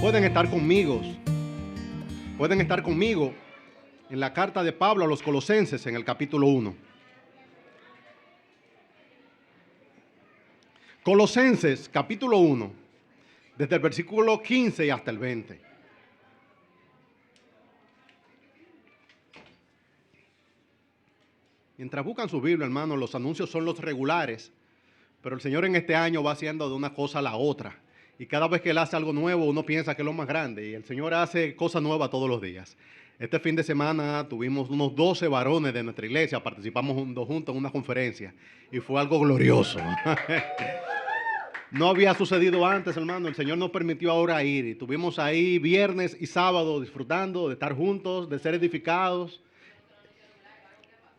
pueden estar conmigo. Pueden estar conmigo en la carta de Pablo a los Colosenses en el capítulo 1. Colosenses capítulo 1, desde el versículo 15 y hasta el 20. Mientras buscan su Biblia, hermanos, los anuncios son los regulares, pero el Señor en este año va haciendo de una cosa a la otra. Y cada vez que Él hace algo nuevo, uno piensa que es lo más grande. Y el Señor hace cosas nuevas todos los días. Este fin de semana tuvimos unos 12 varones de nuestra iglesia, participamos juntos en una conferencia. Y fue algo glorioso. No había sucedido antes, hermano. El Señor nos permitió ahora ir. Y estuvimos ahí viernes y sábado disfrutando de estar juntos, de ser edificados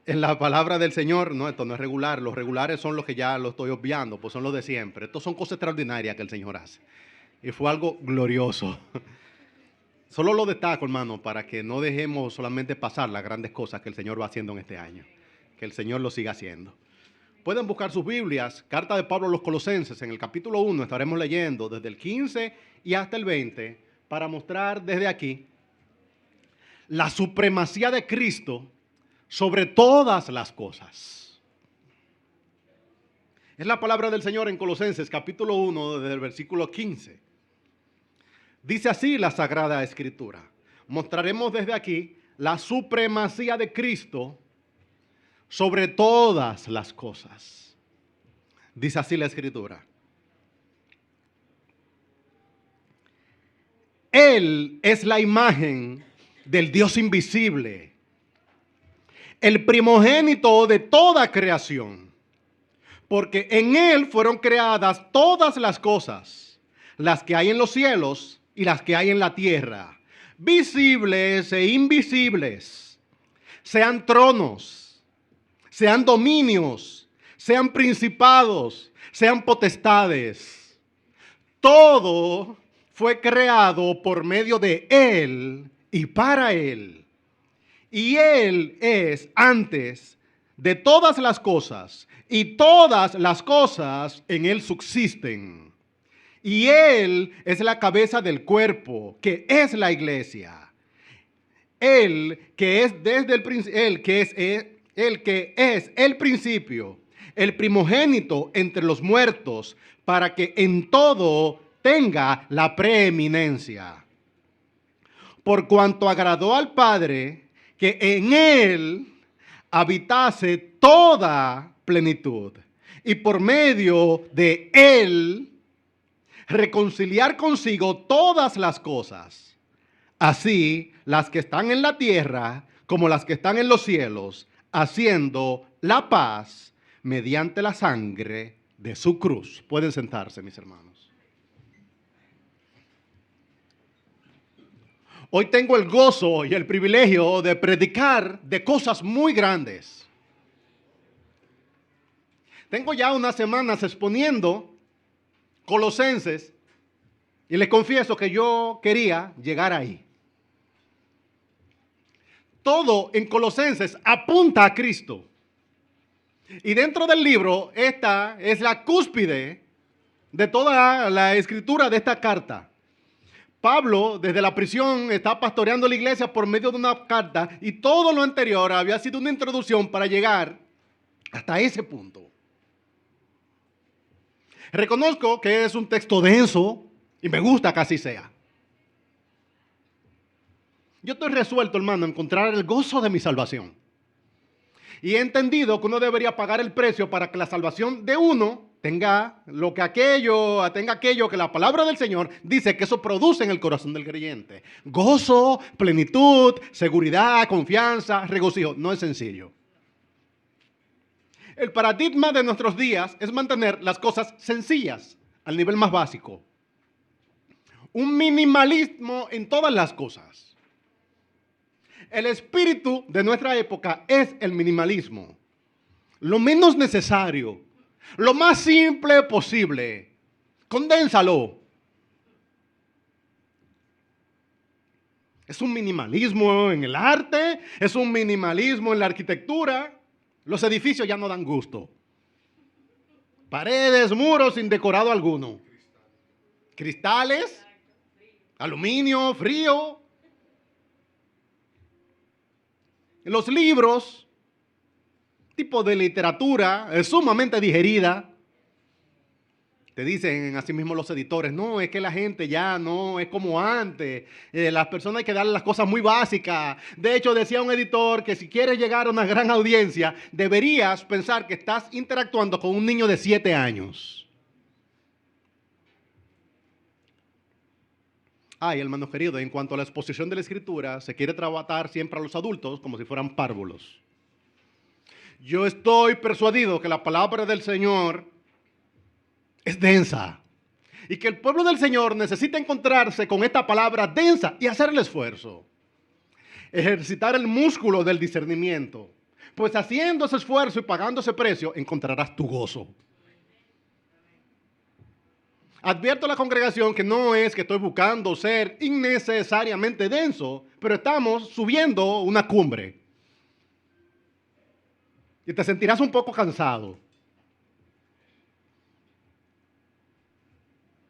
en la palabra del Señor. No, esto no es regular. Los regulares son los que ya lo estoy obviando, pues son los de siempre. Estos son cosas extraordinarias que el Señor hace. Y fue algo glorioso. Solo lo destaco, hermano, para que no dejemos solamente pasar las grandes cosas que el Señor va haciendo en este año. Que el Señor lo siga haciendo. Pueden buscar sus Biblias, carta de Pablo a los Colosenses, en el capítulo 1 estaremos leyendo desde el 15 y hasta el 20 para mostrar desde aquí la supremacía de Cristo sobre todas las cosas. Es la palabra del Señor en Colosenses capítulo 1 desde el versículo 15. Dice así la Sagrada Escritura. Mostraremos desde aquí la supremacía de Cristo sobre todas las cosas. Dice así la Escritura. Él es la imagen del Dios invisible, el primogénito de toda creación, porque en Él fueron creadas todas las cosas, las que hay en los cielos y las que hay en la tierra, visibles e invisibles, sean tronos, sean dominios, sean principados, sean potestades. Todo fue creado por medio de Él y para Él. Y Él es antes de todas las cosas, y todas las cosas en Él subsisten. Y Él es la cabeza del cuerpo, que es la iglesia. Él que es desde el principio, el que es el principio, el primogénito entre los muertos, para que en todo tenga la preeminencia. Por cuanto agradó al Padre que en Él habitase toda plenitud, y por medio de Él reconciliar consigo todas las cosas, así las que están en la tierra como las que están en los cielos, haciendo la paz mediante la sangre de su cruz. Pueden sentarse, mis hermanos. Hoy tengo el gozo y el privilegio de predicar de cosas muy grandes. Tengo ya unas semanas exponiendo Colosenses y les confieso que yo quería llegar ahí. Todo en Colosenses apunta a Cristo. Y dentro del libro, esta es la cúspide de toda la escritura de esta carta. Pablo, desde la prisión, está pastoreando la iglesia por medio de una carta, y todo lo anterior había sido una introducción para llegar hasta ese punto. Reconozco que es un texto denso y me gusta que así sea. Yo estoy resuelto, hermano, a encontrar el gozo de mi salvación. Y he entendido que uno debería pagar el precio para que la salvación de uno tenga aquello que la palabra del Señor dice que eso produce en el corazón del creyente. Gozo, plenitud, seguridad, confianza, regocijo. No es sencillo. El paradigma de nuestros días es mantener las cosas sencillas al nivel más básico. Un minimalismo en todas las cosas. El espíritu de nuestra época es el minimalismo. Lo menos necesario, lo más simple posible. Condénsalo. Es un minimalismo en el arte, es un minimalismo en la arquitectura. Los edificios ya no dan gusto. Paredes, muros sin decorado alguno. Cristales aluminio, frío. Los libros, tipo de literatura, es sumamente digerida. Te dicen así mismo los editores, no, es que la gente ya no es como antes. Las personas hay que darle las cosas muy básicas. De hecho, decía un editor que si quieres llegar a una gran audiencia, deberías pensar que estás interactuando con un niño de 7 años. Ay, hermano querido, en cuanto a la exposición de la escritura, se quiere tratar siempre a los adultos como si fueran párvulos. Yo estoy persuadido que la palabra del Señor es densa y que el pueblo del Señor necesita encontrarse con esta palabra densa y hacer el esfuerzo. Ejercitar el músculo del discernimiento. Pues haciendo ese esfuerzo y pagando ese precio, encontrarás tu gozo. Advierto a la congregación que no es que estoy buscando ser innecesariamente denso, pero estamos subiendo una cumbre. Y te sentirás un poco cansado.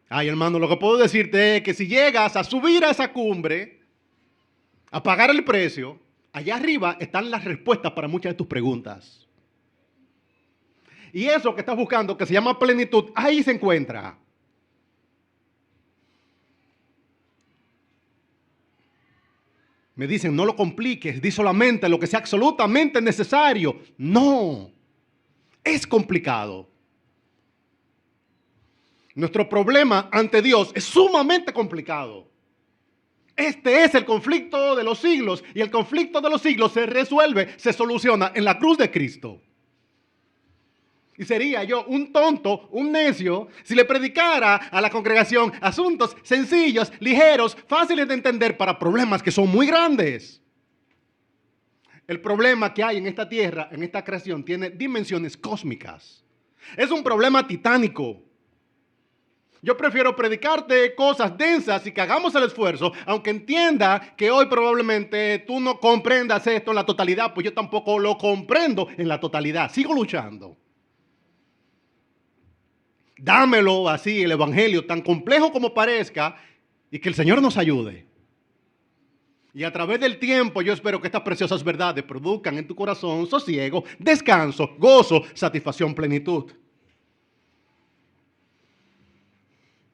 Ay, hermano, lo que puedo decirte es que si llegas a subir a esa cumbre, a pagar el precio, allá arriba están las respuestas para muchas de tus preguntas. Y eso que estás buscando, que se llama plenitud, ahí se encuentra. Me dicen, no lo compliques, di solamente lo que sea absolutamente necesario. No, es complicado. Nuestro problema ante Dios es sumamente complicado. Este es el conflicto de los siglos y el conflicto de los siglos se resuelve, se soluciona en la cruz de Cristo. Y sería yo un tonto, un necio, si le predicara a la congregación asuntos sencillos, ligeros, fáciles de entender para problemas que son muy grandes. El problema que hay en esta tierra, en esta creación, tiene dimensiones cósmicas. Es un problema titánico. Yo prefiero predicarte cosas densas y que hagamos el esfuerzo, aunque entienda que hoy probablemente tú no comprendas esto en la totalidad, pues yo tampoco lo comprendo en la totalidad. Sigo luchando. Dámelo así, el evangelio, tan complejo como parezca, y que el Señor nos ayude. Y a través del tiempo yo espero que estas preciosas verdades produzcan en tu corazón sosiego, descanso, gozo, satisfacción, plenitud.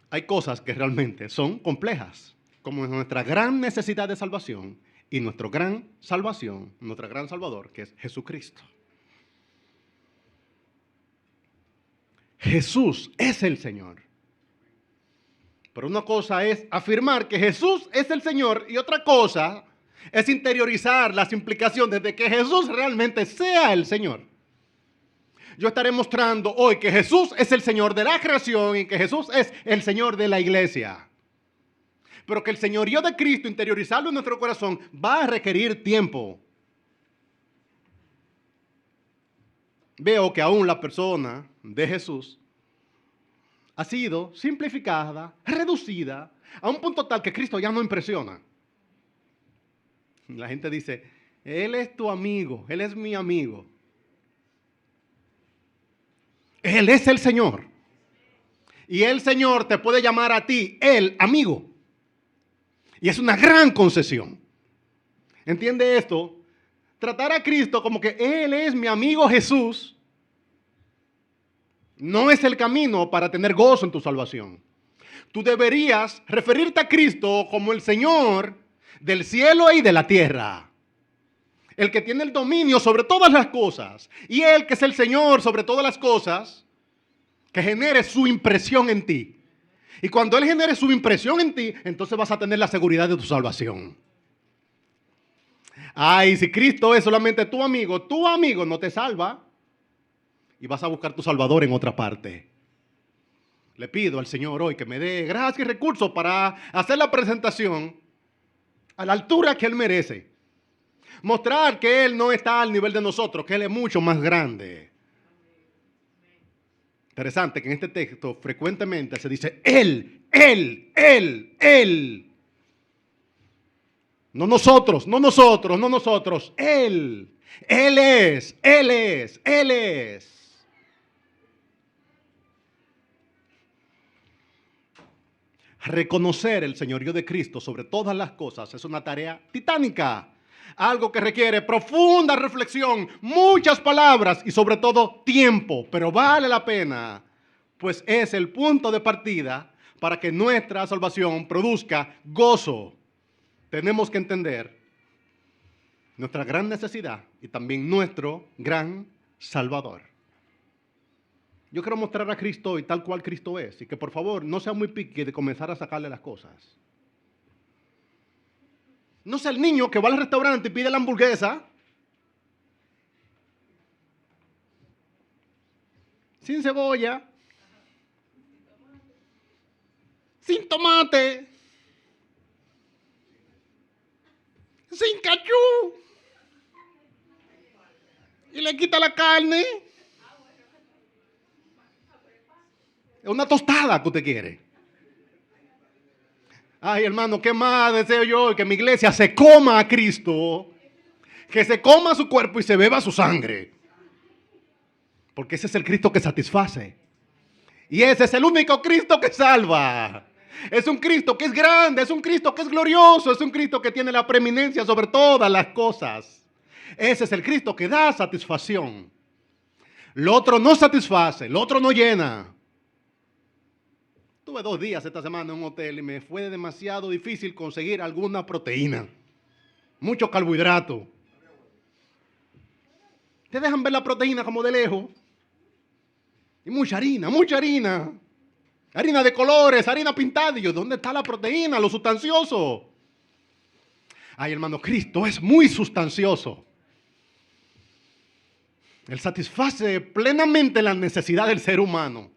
Hay cosas que realmente son complejas, como nuestra gran necesidad de salvación y nuestra gran salvación, nuestro gran Salvador, que es Jesucristo. Jesús es el Señor. Pero una cosa es afirmar que Jesús es el Señor y otra cosa es interiorizar las implicaciones de que Jesús realmente sea el Señor. Yo estaré mostrando hoy que Jesús es el Señor de la creación y que Jesús es el Señor de la iglesia. Pero que el señorío de Cristo, interiorizarlo en nuestro corazón, va a requerir tiempo. Veo que aún la persona de Jesús ha sido simplificada, reducida, a un punto tal que Cristo ya no impresiona. La gente dice, Él es tu amigo, Él es mi amigo. Él es el Señor. Y el Señor te puede llamar a ti, el amigo. Y es una gran concesión. ¿Entiende esto? Tratar a Cristo como que Él es mi amigo Jesús no es el camino para tener gozo en tu salvación. Tú deberías referirte a Cristo como el Señor del cielo y de la tierra. El que tiene el dominio sobre todas las cosas. Y Él que es el Señor sobre todas las cosas, que genere su impresión en ti. Y cuando Él genere su impresión en ti, entonces vas a tener la seguridad de tu salvación. Ay, si Cristo es solamente tu amigo no te salva. Y vas a buscar tu Salvador en otra parte. Le pido al Señor hoy que me dé gracia y recursos para hacer la presentación a la altura que Él merece. Mostrar que Él no está al nivel de nosotros, que Él es mucho más grande. Interesante que en este texto frecuentemente se dice Él. No nosotros. Él. Él es. Reconocer el señorío de Cristo sobre todas las cosas es una tarea titánica. Algo que requiere profunda reflexión, muchas palabras y sobre todo tiempo, pero vale la pena, pues es el punto de partida para que nuestra salvación produzca gozo. Tenemos que entender nuestra gran necesidad y también nuestro gran Salvador. Yo quiero mostrar a Cristo hoy tal cual Cristo es y que por favor no sea muy pique de comenzar a sacarle las cosas. No sea el niño que va al restaurante y pide la hamburguesa sin cebolla, sin tomate, sin cachú, y le quita la carne. Es una tostada que usted quiere. Ay, hermano, ¿qué más deseo yo? Que mi iglesia se coma a Cristo, que se coma su cuerpo y se beba su sangre. Porque ese es el Cristo que satisface. Y ese es el único Cristo que salva. Es un Cristo que es grande, es un Cristo que es glorioso, es un Cristo que tiene la preeminencia sobre todas las cosas. Ese es el Cristo que da satisfacción. Lo otro no satisface, lo otro no llena. Tuve 2 días esta semana en un hotel y me fue demasiado difícil conseguir alguna proteína. Mucho carbohidrato. Te dejan ver la proteína como de lejos. Y mucha harina, mucha harina. Harina de colores, harina pintada. Y yo, ¿dónde está la proteína, lo sustancioso? Ay, hermano, Cristo es muy sustancioso. Él satisface plenamente la necesidad del ser humano.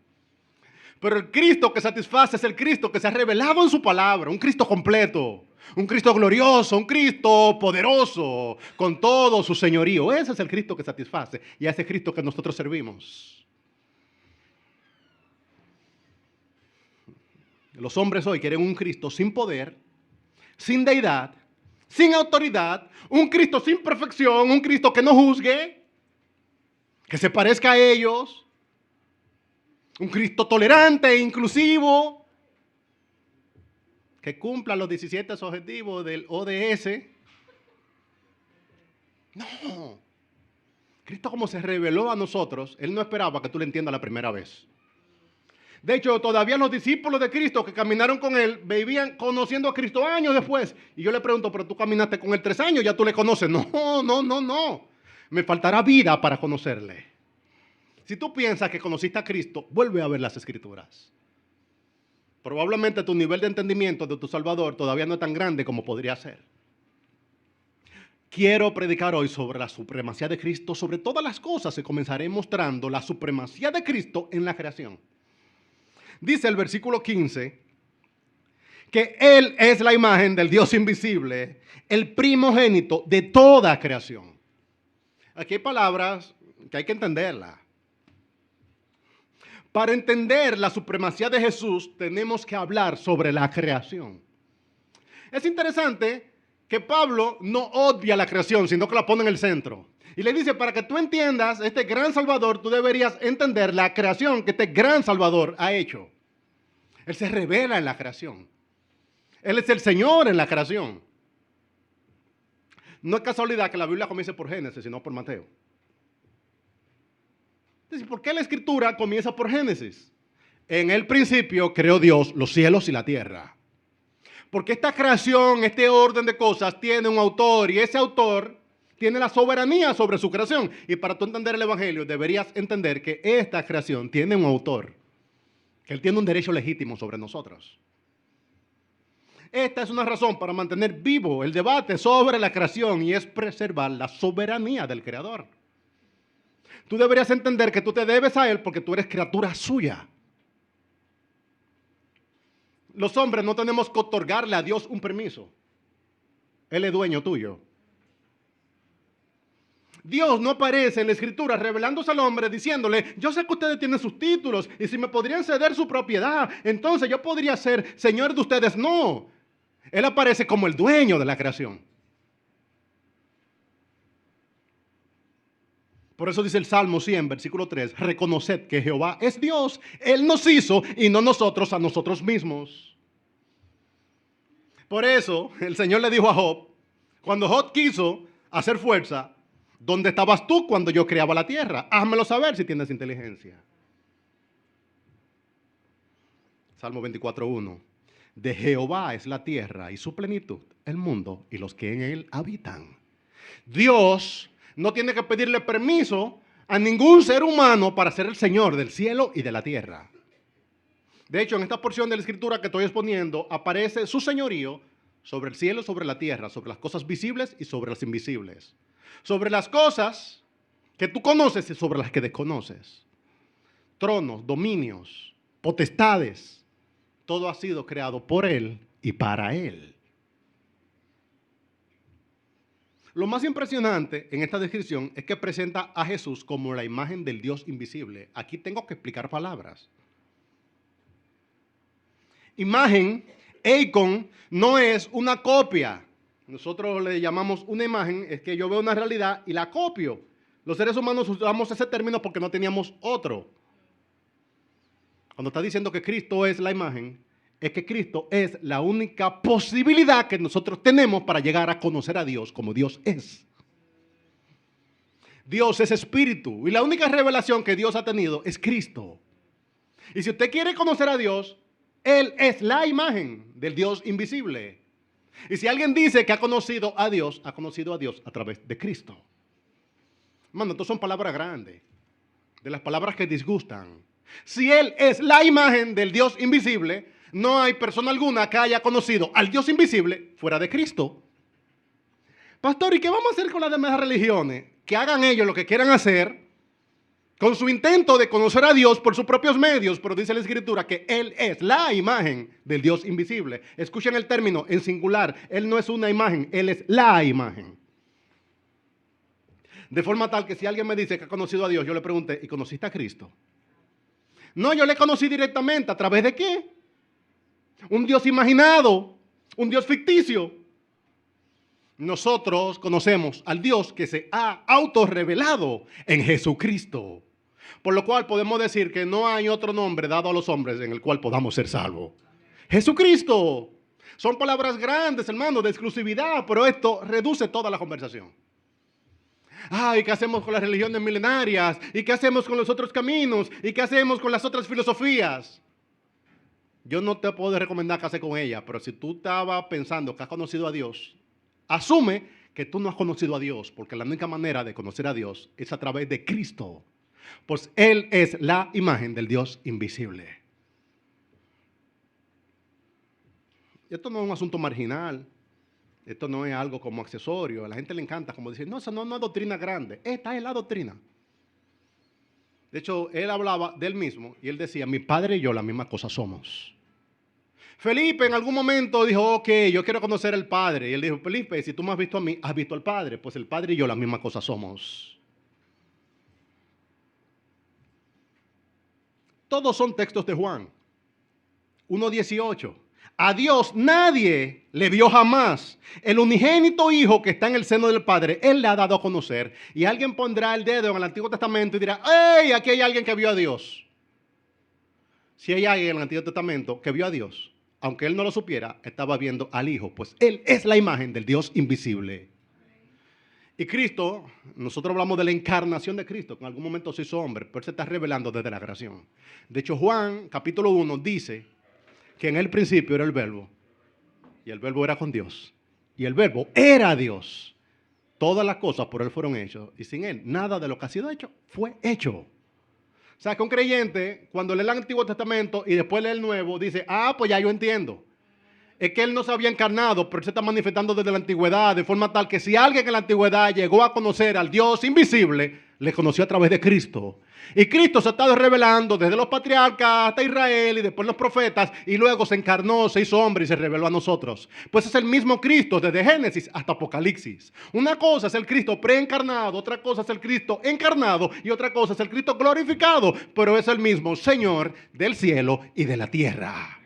Pero el Cristo que satisface es el Cristo que se ha revelado en su palabra, un Cristo completo, un Cristo glorioso, un Cristo poderoso, con todo su señorío. Ese es el Cristo que satisface y a ese Cristo que nosotros servimos. Los hombres hoy quieren un Cristo sin poder, sin deidad, sin autoridad, un Cristo sin perfección, un Cristo que no juzgue, que se parezca a ellos. Un Cristo tolerante e inclusivo, que cumpla los 17 objetivos del ODS. No. Cristo, como se reveló a nosotros, Él no esperaba que tú le entiendas la primera vez. De hecho, todavía los discípulos de Cristo que caminaron con Él, vivían conociendo a Cristo años después. Y yo le pregunto, pero tú caminaste con Él 3 años, ya tú le conoces. No. Me faltará vida para conocerle. Si tú piensas que conociste a Cristo, vuelve a ver las Escrituras. Probablemente tu nivel de entendimiento de tu Salvador todavía no es tan grande como podría ser. Quiero predicar hoy sobre la supremacía de Cristo sobre todas las cosas y comenzaré mostrando la supremacía de Cristo en la creación. Dice el versículo 15 que Él es la imagen del Dios invisible, el primogénito de toda creación. Aquí hay palabras que hay que entenderlas. Para entender la supremacía de Jesús, tenemos que hablar sobre la creación. Es interesante que Pablo no odia la creación, sino que la pone en el centro. Y le dice, para que tú entiendas este gran Salvador, tú deberías entender la creación que este gran Salvador ha hecho. Él se revela en la creación. Él es el Señor en la creación. No es casualidad que la Biblia comience por Génesis, sino por Mateo. Entonces, ¿por qué la Escritura comienza por Génesis? En el principio creó Dios los cielos y la tierra. Porque esta creación, este orden de cosas tiene un autor y ese autor tiene la soberanía sobre su creación. Y para tú entender el Evangelio deberías entender que esta creación tiene un autor, que Él tiene un derecho legítimo sobre nosotros. Esta es una razón para mantener vivo el debate sobre la creación y es preservar la soberanía del Creador. Tú deberías entender que tú te debes a Él porque tú eres criatura suya. Los hombres no tenemos que otorgarle a Dios un permiso. Él es dueño tuyo. Dios no aparece en la Escritura revelándose al hombre diciéndole, yo sé que ustedes tienen sus títulos y si me podrían ceder su propiedad, entonces yo podría ser Señor de ustedes. No, Él aparece como el dueño de la creación. Por eso dice el Salmo 100, versículo 3, reconoced que Jehová es Dios, Él nos hizo y no nosotros a nosotros mismos. Por eso el Señor le dijo a Job, cuando Job quiso hacer fuerza, ¿dónde estabas tú cuando yo creaba la tierra? Házmelo saber si tienes inteligencia. Salmo 24:1. De Jehová es la tierra y su plenitud, el mundo y los que en él habitan. Dios no tiene que pedirle permiso a ningún ser humano para ser el Señor del cielo y de la tierra. De hecho, en esta porción de la escritura que estoy exponiendo, aparece su señorío sobre el cielo y sobre la tierra, sobre las cosas visibles y sobre las invisibles. Sobre las cosas que tú conoces y sobre las que desconoces. Tronos, dominios, potestades, todo ha sido creado por Él y para Él. Lo más impresionante en esta descripción es que presenta a Jesús como la imagen del Dios invisible. Aquí tengo que explicar palabras. Imagen, eikon, no es una copia. Nosotros le llamamos una imagen, es que yo veo una realidad y la copio. Los seres humanos usamos ese término porque no teníamos otro. Cuando está diciendo que Cristo es la imagen, es que Cristo es la única posibilidad que nosotros tenemos para llegar a conocer a Dios como Dios es. Dios es espíritu y la única revelación que Dios ha tenido es Cristo. Y si usted quiere conocer a Dios, Él es la imagen del Dios invisible. Y si alguien dice que ha conocido a Dios a través de Cristo. Hermano, estas son palabras grandes, de las palabras que disgustan. Si Él es la imagen del Dios invisible, no hay persona alguna que haya conocido al Dios invisible fuera de Cristo. Pastor, ¿y qué vamos a hacer con las demás religiones? Que hagan ellos lo que quieran hacer con su intento de conocer a Dios por sus propios medios, pero dice la Escritura que Él es la imagen del Dios invisible. Escuchen el término en singular. Él no es una imagen, Él es la imagen. De forma tal que si alguien me dice que ha conocido a Dios, yo le pregunté, ¿y conociste a Cristo? No, yo le conocí directamente. ¿A través de qué? Un Dios imaginado, un Dios ficticio. Nosotros conocemos al Dios que se ha autorrevelado en Jesucristo. Por lo cual podemos decir que no hay otro nombre dado a los hombres en el cual podamos ser salvos. Jesucristo. Son palabras grandes, hermano, de exclusividad, pero esto reduce toda la conversación. ¿Y qué hacemos con las religiones milenarias? ¿Y qué hacemos con los otros caminos? ¿Y qué hacemos con las otras filosofías? Yo no te puedo recomendar qué hacer con ella, pero si tú estabas pensando que has conocido a Dios, asume que tú no has conocido a Dios, porque la única manera de conocer a Dios es a través de Cristo, pues Él es la imagen del Dios invisible. Esto no es un asunto marginal, esto no es algo como accesorio, a la gente le encanta como decir, no, esa no es una doctrina grande, esta es la doctrina. De hecho, él hablaba de él mismo y él decía, mi padre y yo la misma cosa somos. Felipe en algún momento dijo, ok, yo quiero conocer al Padre. Y él dijo, Felipe, si tú me has visto a mí, has visto al Padre. Pues el Padre y yo la misma cosa somos. Todos son textos de Juan 1:18. A Dios nadie le vio jamás. El unigénito Hijo que está en el seno del Padre, Él le ha dado a conocer. Y alguien pondrá el dedo en el Antiguo Testamento y dirá, ¡hey! Aquí hay alguien que vio a Dios. Si hay alguien en el Antiguo Testamento que vio a Dios, aunque él no lo supiera, estaba viendo al Hijo, pues Él es la imagen del Dios invisible. Y Cristo, nosotros hablamos de la encarnación de Cristo, que en algún momento se hizo hombre, pero Él se está revelando desde la creación. De hecho, Juan, capítulo 1, dice que en el principio era el Verbo, y el Verbo era con Dios, y el Verbo era Dios. Todas las cosas por Él fueron hechas, y sin Él, nada de lo que ha sido hecho fue hecho. O sea, que un creyente, cuando lee el Antiguo Testamento y después lee el Nuevo, dice, pues ya yo entiendo. Es que Él no se había encarnado, pero se está manifestando desde la antigüedad, de forma tal que si alguien en la antigüedad llegó a conocer al Dios invisible, le conoció a través de Cristo. Y Cristo se ha estado revelando desde los patriarcas hasta Israel y después los profetas, y luego se encarnó, se hizo hombre y se reveló a nosotros. Pues es el mismo Cristo desde Génesis hasta Apocalipsis. Una cosa es el Cristo preencarnado, otra cosa es el Cristo encarnado y otra cosa es el Cristo glorificado, pero es el mismo Señor del cielo y de la tierra.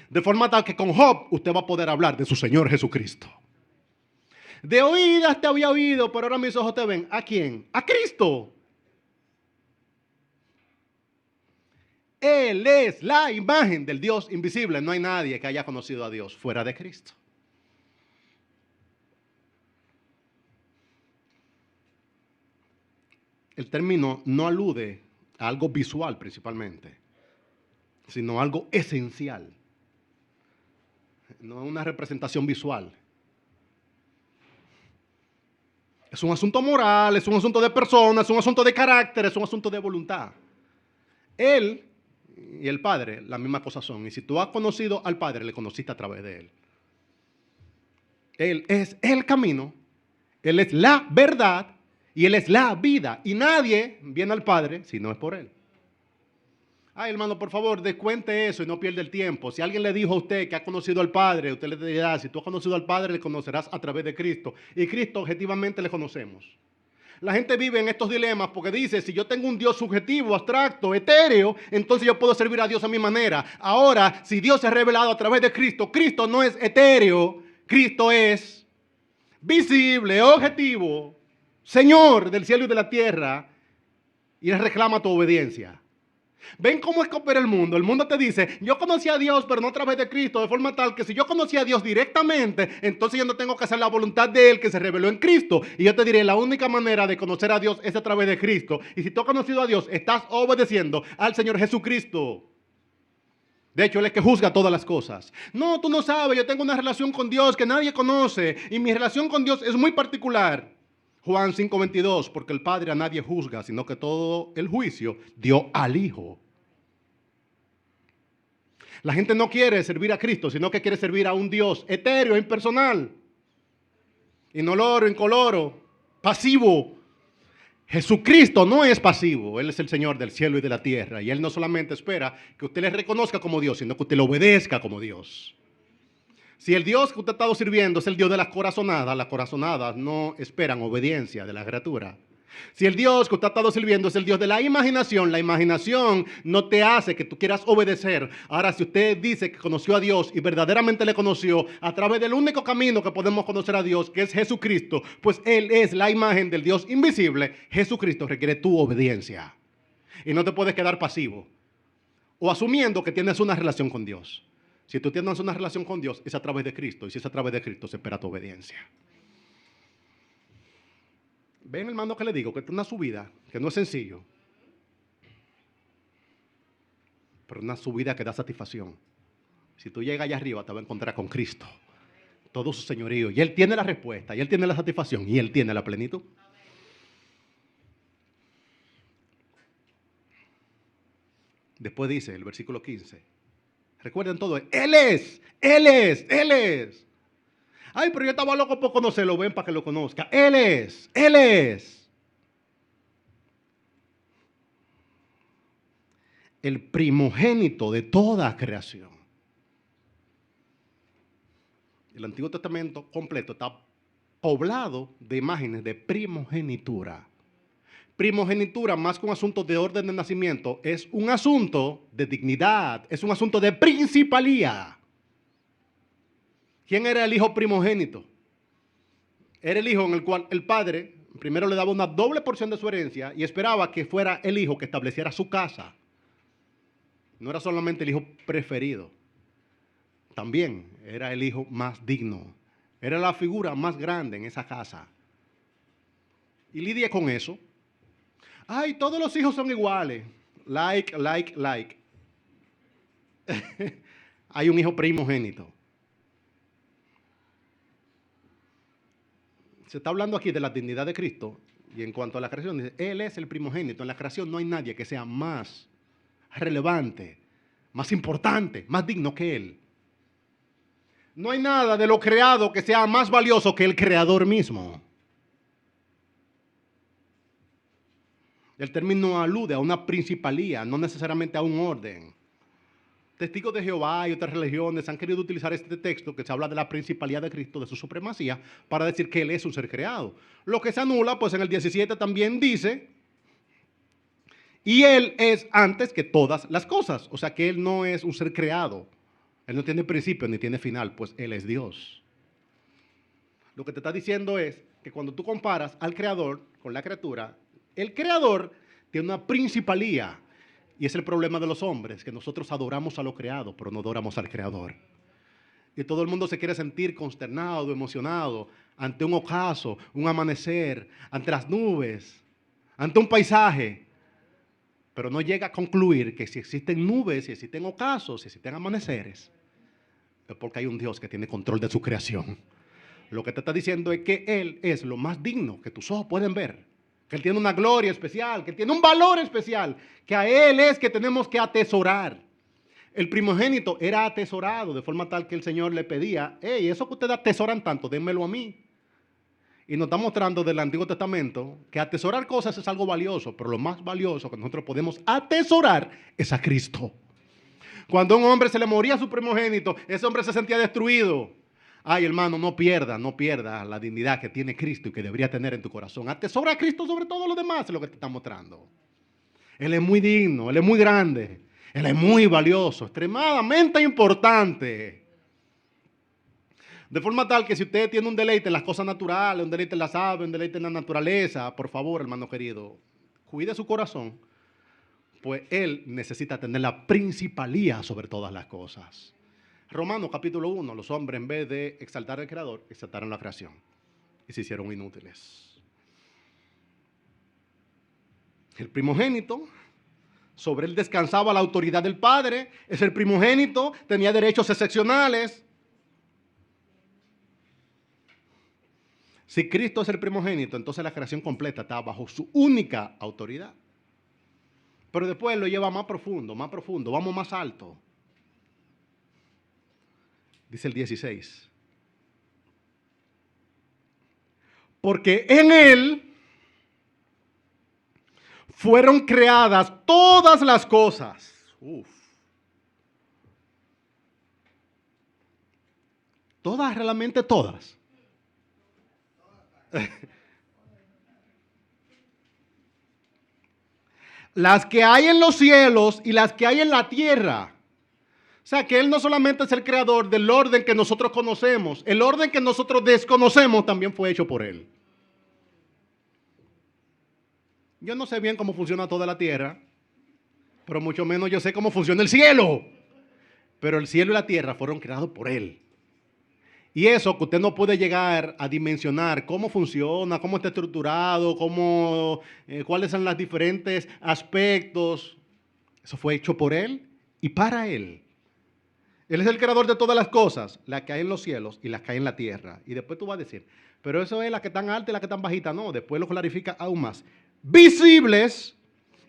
De forma tal que con Job usted va a poder hablar de su Señor Jesucristo. De oídas te había oído, pero ahora mis ojos te ven. ¿A quién? A Cristo. Él es la imagen del Dios invisible. No hay nadie que haya conocido a Dios fuera de Cristo. El término no alude a algo visual principalmente, sino a algo esencial. No es una representación visual. Es un asunto moral, es un asunto de persona, es un asunto de carácter, es un asunto de voluntad. Él y el Padre, la misma cosa son. Y si tú has conocido al Padre, le conociste a través de Él. Él es el camino, Él es la verdad y Él es la vida. Y nadie viene al Padre si no es por Él. Ay, hermano, por favor, descuente eso y no pierda el tiempo. Si alguien le dijo a usted que ha conocido al Padre, usted le dirá, si tú has conocido al Padre, le conocerás a través de Cristo. Y Cristo objetivamente le conocemos. La gente vive en estos dilemas porque dice, si yo tengo un Dios subjetivo, abstracto, etéreo, entonces yo puedo servir a Dios a mi manera. Ahora, si Dios se ha revelado a través de Cristo, Cristo no es etéreo, Cristo es visible, objetivo, Señor del cielo y de la tierra, y Él reclama tu obediencia. ¿Ven cómo es que opera el mundo? El mundo te dice, yo conocí a Dios, pero no a través de Cristo, de forma tal que si yo conocí a Dios directamente, entonces yo no tengo que hacer la voluntad de Él que se reveló en Cristo. Y yo te diré, la única manera de conocer a Dios es a través de Cristo. Y si tú has conocido a Dios, estás obedeciendo al Señor Jesucristo. De hecho, Él es que juzga todas las cosas. No, tú no sabes, yo tengo una relación con Dios que nadie conoce. Y mi relación con Dios es muy particular. Juan 5:22, porque el Padre a nadie juzga, sino que todo el juicio dio al Hijo. La gente no quiere servir a Cristo, sino que quiere servir a un Dios etéreo, impersonal, inoloro, incoloro, pasivo. Jesucristo no es pasivo, Él es el Señor del cielo y de la tierra. Y Él no solamente espera que usted le reconozca como Dios, sino que usted le obedezca como Dios. Si el Dios que usted ha estado sirviendo es el Dios de las corazonadas no esperan obediencia de la criatura. Si el Dios que usted ha estado sirviendo es el Dios de la imaginación no te hace que tú quieras obedecer. Ahora, si usted dice que conoció a Dios y verdaderamente le conoció a través del único camino que podemos conocer a Dios, que es Jesucristo, pues Él es la imagen del Dios invisible, Jesucristo requiere tu obediencia. Y no te puedes quedar pasivo o asumiendo que tienes una relación con Dios. Si tú tienes una relación con Dios, es a través de Cristo. Y si es a través de Cristo, se espera tu obediencia. Ven, hermano, que le digo que es una subida, que no es sencillo. Pero una subida que da satisfacción. Si tú llegas allá arriba, te vas a encontrar con Cristo. Todo su señorío. Y Él tiene la respuesta, y Él tiene la satisfacción, y Él tiene la plenitud. Después dice el versículo 15. Recuerden todo. Él es. Ay, pero yo estaba loco por conocerlo. Ven para que lo conozca. Él es. El primogénito de toda creación. El Antiguo Testamento completo está poblado de imágenes de primogenitura. Primogenitura, más que un asunto de orden de nacimiento, es un asunto de dignidad, es un asunto de principalía. ¿Quién era el hijo primogénito? Era el hijo en el cual el padre primero le daba una doble porción de su herencia y esperaba que fuera el hijo que estableciera su casa. No era solamente el hijo preferido, también era el hijo más digno. Era la figura más grande en esa casa. Y lidia con eso. Ay, todos los hijos son iguales. Like. Hay un hijo primogénito. Se está hablando aquí de la dignidad de Cristo. Y en cuanto a la creación, dice, Él es el primogénito. En la creación no hay nadie que sea más relevante, más importante, más digno que Él. No hay nada de lo creado que sea más valioso que el Creador mismo. El término alude a una principalía, no necesariamente a un orden. Testigos de Jehová y otras religiones han querido utilizar este texto que se habla de la principalía de Cristo, de su supremacía, para decir que Él es un ser creado. Lo que se anula, pues en el 17 también dice, y Él es antes que todas las cosas. O sea que Él no es un ser creado. Él no tiene principio ni tiene final, pues Él es Dios. Lo que te está diciendo es que cuando tú comparas al Creador con la criatura, el Creador tiene una principalía Y es el problema de los hombres, que nosotros adoramos a lo creado, pero no adoramos al Creador. Y todo el mundo se quiere sentir consternado, emocionado, ante un ocaso, un amanecer, ante las nubes, ante un paisaje. Pero no llega a concluir que si existen nubes, si existen ocasos, si existen amaneceres, es porque hay un Dios que tiene control de su creación. Lo que te está diciendo es que Él es lo más digno que tus ojos pueden ver. Que Él tiene una gloria especial, que Él tiene un valor especial, que a Él es que tenemos que atesorar. El primogénito era atesorado de forma tal que el Señor le pedía, hey, eso que ustedes atesoran tanto, dénmelo a mí. Y nos está mostrando del Antiguo Testamento que atesorar cosas es algo valioso, pero lo más valioso que nosotros podemos atesorar es a Cristo. Cuando a un hombre se le moría su primogénito, ese hombre se sentía destruido. Ay, hermano, no pierda la dignidad que tiene Cristo y que debería tener en tu corazón. Atesora a Cristo sobre todo lo demás, es lo que te está mostrando. Él es muy digno, Él es muy grande, Él es muy valioso, extremadamente importante. De forma tal que si usted tiene un deleite en las cosas naturales, un deleite en las aves, un deleite en la naturaleza, por favor, hermano querido, cuide su corazón, pues Él necesita tener la principalía sobre todas las cosas. Romanos capítulo 1, los hombres en vez de exaltar al Creador, exaltaron la creación y se hicieron inútiles. El primogénito, sobre él descansaba la autoridad del Padre, es el primogénito, tenía derechos excepcionales. Si Cristo es el primogénito, entonces la creación completa está bajo su única autoridad. Pero después lo lleva más profundo, vamos más alto. Dice el 16. Porque en Él fueron creadas todas las cosas. Todas, realmente todas. Las que hay en los cielos y las que hay en la tierra. O sea, que Él no solamente es el creador del orden que nosotros conocemos, el orden que nosotros desconocemos también fue hecho por Él. Yo no sé bien cómo funciona toda la tierra, pero mucho menos yo sé cómo funciona el cielo. Pero el cielo y la tierra fueron creados por Él. Y eso que usted no puede llegar a dimensionar cómo funciona, cómo está estructurado, cuáles son los diferentes aspectos, eso fue hecho por Él y para Él. Él es el creador de todas las cosas, las que hay en los cielos y las que hay en la tierra. Y después tú vas a decir, pero eso es las que están altas y las que están bajitas. No, después lo clarifica aún más. Visibles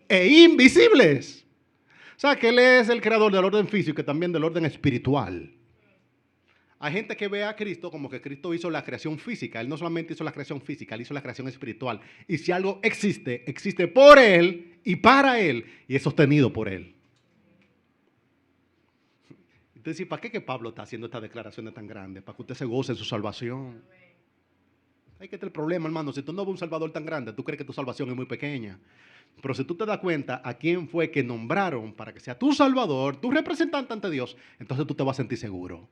e invisibles. O sea, que Él es el creador del orden físico y también del orden espiritual. Hay gente que ve a Cristo como que Cristo hizo la creación física. Él no solamente hizo la creación física, Él hizo la creación espiritual. Y si algo existe, existe por Él y para Él y es sostenido por Él. Entonces, ¿para qué que Pablo está haciendo estas declaraciones tan grandes? Para que usted se goce en su salvación. Hay que tener el problema, hermano. Si tú no ves un Salvador tan grande, tú crees que tu salvación es muy pequeña. Pero si tú te das cuenta a quién fue que nombraron para que sea tu Salvador, tu representante ante Dios, entonces tú te vas a sentir seguro.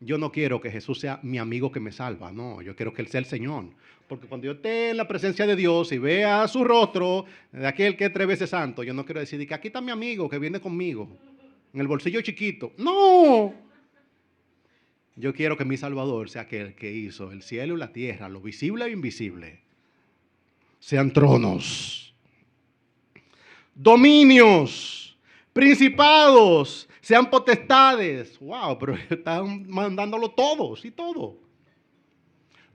Yo no quiero que Jesús sea mi amigo que me salva, no, yo quiero que Él sea el Señor. Porque cuando yo esté en la presencia de Dios y vea su rostro de aquel que es 3 veces santo, yo no quiero decir que aquí está mi amigo que viene conmigo, en el bolsillo chiquito. No. Yo quiero que mi Salvador sea aquel que hizo el cielo y la tierra, lo visible e invisible. Sean tronos, dominios, principados, sean potestades. Wow, pero están mandándolo todos y todo.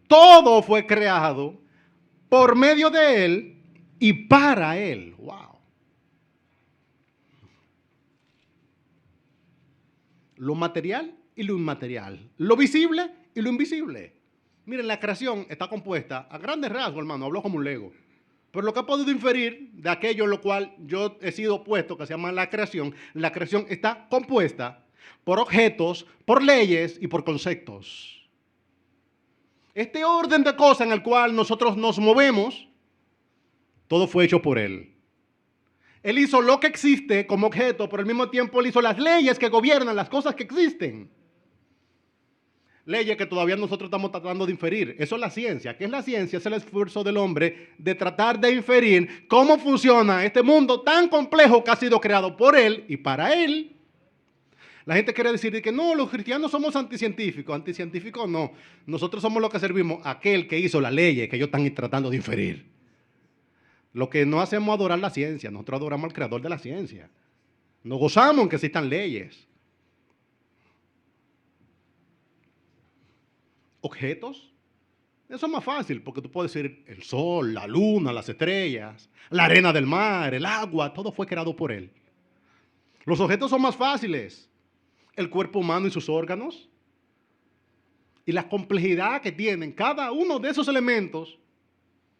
Todo fue creado por medio de Él y para Él. Wow. Lo material y lo inmaterial. Lo visible y lo invisible. Miren, la creación está compuesta a grandes rasgos, hermano. Hablo como un Lego. Pero lo que he podido inferir de aquello en lo cual yo he sido opuesto, que se llama la creación está compuesta por objetos, por leyes y por conceptos. Este orden de cosas en el cual nosotros nos movemos, todo fue hecho por Él. Él hizo lo que existe como objeto, pero al mismo tiempo Él hizo las leyes que gobiernan las cosas que existen. leyes que todavía nosotros estamos tratando de inferir. Eso es la ciencia. ¿Qué es la ciencia? Es el esfuerzo del hombre de tratar de inferir cómo funciona este mundo tan complejo que ha sido creado por él y para él. La gente quiere decir que no, los cristianos somos anticientíficos. Anticientíficos no. Nosotros somos los que servimos a aquel que hizo las leyes que ellos están tratando de inferir. Lo que no hacemos es adorar la ciencia. Nosotros adoramos al creador de la ciencia. Nos gozamos en que existan leyes. Objetos. Eso es más fácil porque tú puedes decir el sol, la luna, las estrellas, la arena del mar, el agua, todo fue creado por él. Los objetos son más fáciles. El cuerpo humano y sus órganos. Y la complejidad que tienen cada uno de esos elementos,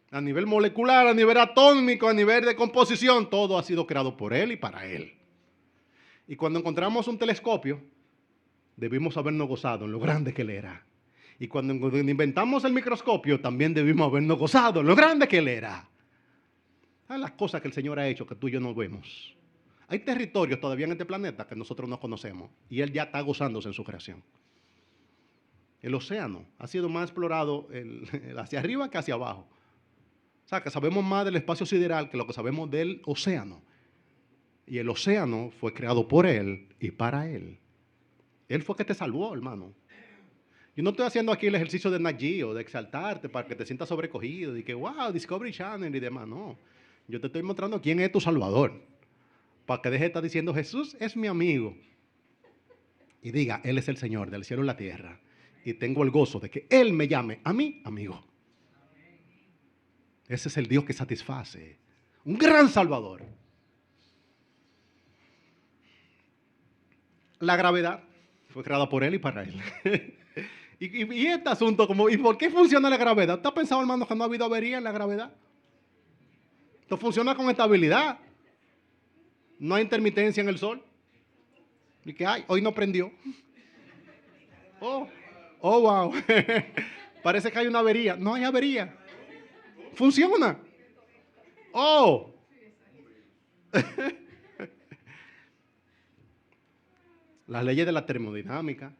a nivel molecular, a nivel atómico, a nivel de composición, todo ha sido creado por él y para él. Y cuando encontramos un telescopio, debimos habernos gozado en lo grande que él era. Y cuando inventamos el microscopio, también debimos habernos gozado en lo grande que él era. ¿Sabes las cosas que el Señor ha hecho que tú y yo no vemos? Hay territorios todavía en este planeta que nosotros no conocemos y él ya está gozándose en su creación. El océano ha sido más explorado hacia arriba que hacia abajo. O sea, que sabemos más del espacio sideral que lo que sabemos del océano. Y el océano fue creado por él y para él. Él fue que te salvó, hermano. Yo no estoy haciendo aquí el ejercicio de Nat Geo, de exaltarte para que te sientas sobrecogido y que, wow, Discovery Channel y demás. No, yo te estoy mostrando quién es tu Salvador. Para que deje de estar diciendo, Jesús es mi amigo. Y diga, Él es el Señor del cielo y la tierra. Y tengo el gozo de que Él me llame a mí amigo. Ese es el Dios que satisface. Un gran Salvador. La gravedad fue creada por Él y para Él. Y este asunto, ¿y por qué funciona la gravedad? ¿Usted ha pensado, hermano, que no ha habido avería en la gravedad? Esto funciona con estabilidad. No hay intermitencia en el sol. Y que, ay, hoy no prendió. Oh, wow. Parece que hay una avería. No hay avería. Funciona. Oh. Las leyes de la termodinámica.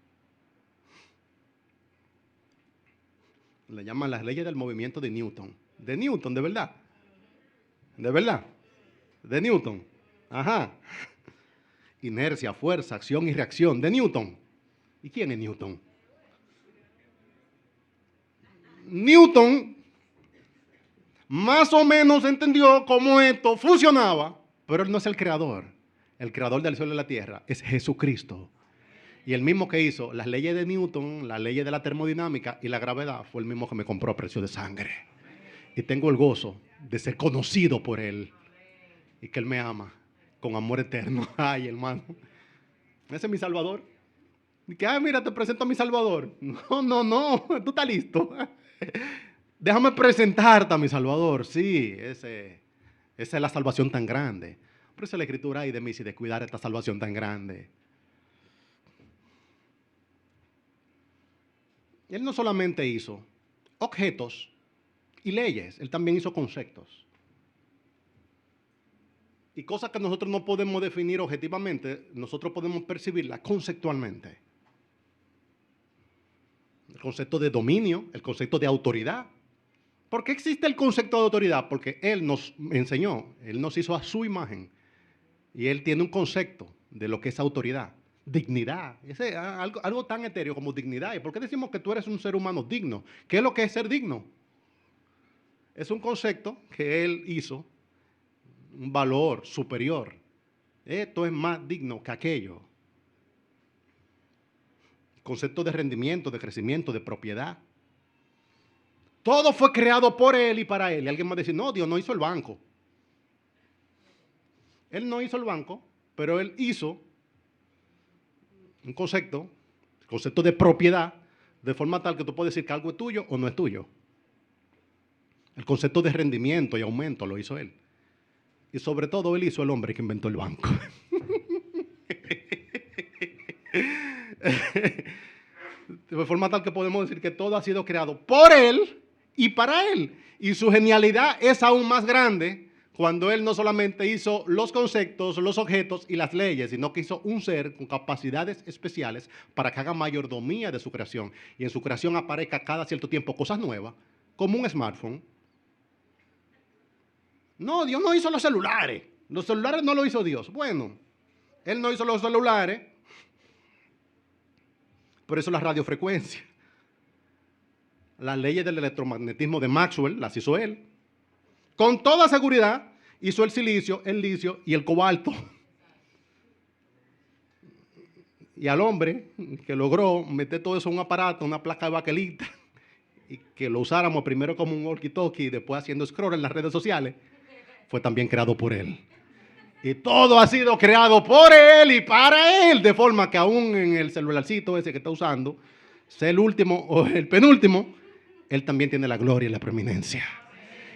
Le llaman las leyes del movimiento de Newton. De Newton, de verdad. De verdad. De Newton. Ajá. Inercia, fuerza, acción y reacción. De Newton. ¿Y quién es Newton? Newton más o menos entendió cómo esto funcionaba, pero él no es el creador. El creador del cielo y la tierra es Jesucristo. Y el mismo que hizo las leyes de Newton, las leyes de la termodinámica y la gravedad, fue el mismo que me compró a precio de sangre. Y tengo el gozo de ser conocido por Él y que Él me ama con amor eterno. Ay, hermano, ese es mi Salvador. Y que, ay, mira, te presento a mi Salvador. No, tú estás listo. Déjame presentarte a mi Salvador. Sí, esa es la salvación tan grande. Por eso la Escritura, ay de mí si descuidar esta salvación tan grande. Él no solamente hizo objetos y leyes, Él también hizo conceptos. Y cosas que nosotros no podemos definir objetivamente, nosotros podemos percibirlas conceptualmente. El concepto de dominio, el concepto de autoridad. ¿Por qué existe el concepto de autoridad? Porque Él nos enseñó, Él nos hizo a su imagen. Y Él tiene un concepto de lo que es autoridad. Dignidad, algo tan etéreo como dignidad. ¿Y por qué decimos que tú eres un ser humano digno? ¿Qué es lo que es ser digno? Es un concepto que Él hizo, un valor superior. Esto es más digno que aquello. Concepto de rendimiento, de crecimiento, de propiedad. Todo fue creado por Él y para Él. Y alguien va a decir, no, Dios no hizo el banco. Él no hizo el banco, pero Él hizo un concepto de propiedad, de forma tal que tú puedes decir que algo es tuyo o no es tuyo. El concepto de rendimiento y aumento lo hizo Él. Y sobre todo Él hizo el hombre que inventó el banco. De forma tal que podemos decir que todo ha sido creado por Él y para Él. Y su genialidad es aún más grande cuando Él no solamente hizo los conceptos, los objetos y las leyes, sino que hizo un ser con capacidades especiales para que haga mayordomía de su creación y en su creación aparezca cada cierto tiempo cosas nuevas, como un smartphone. No, Dios no hizo los celulares. Los celulares no lo hizo Dios. Bueno, Él no hizo los celulares, por eso la radiofrecuencia. Las leyes del electromagnetismo de Maxwell las hizo Él. Con toda seguridad hizo el silicio, el litio y el cobalto. Y al hombre que logró meter todo eso en un aparato, una placa de baquelita, y que lo usáramos primero como un walkie-talkie y después haciendo scroll en las redes sociales, fue también creado por Él. Y todo ha sido creado por Él y para Él, de forma que aún en el celularcito ese que está usando, sea el último o el penúltimo, Él también tiene la gloria y la preeminencia.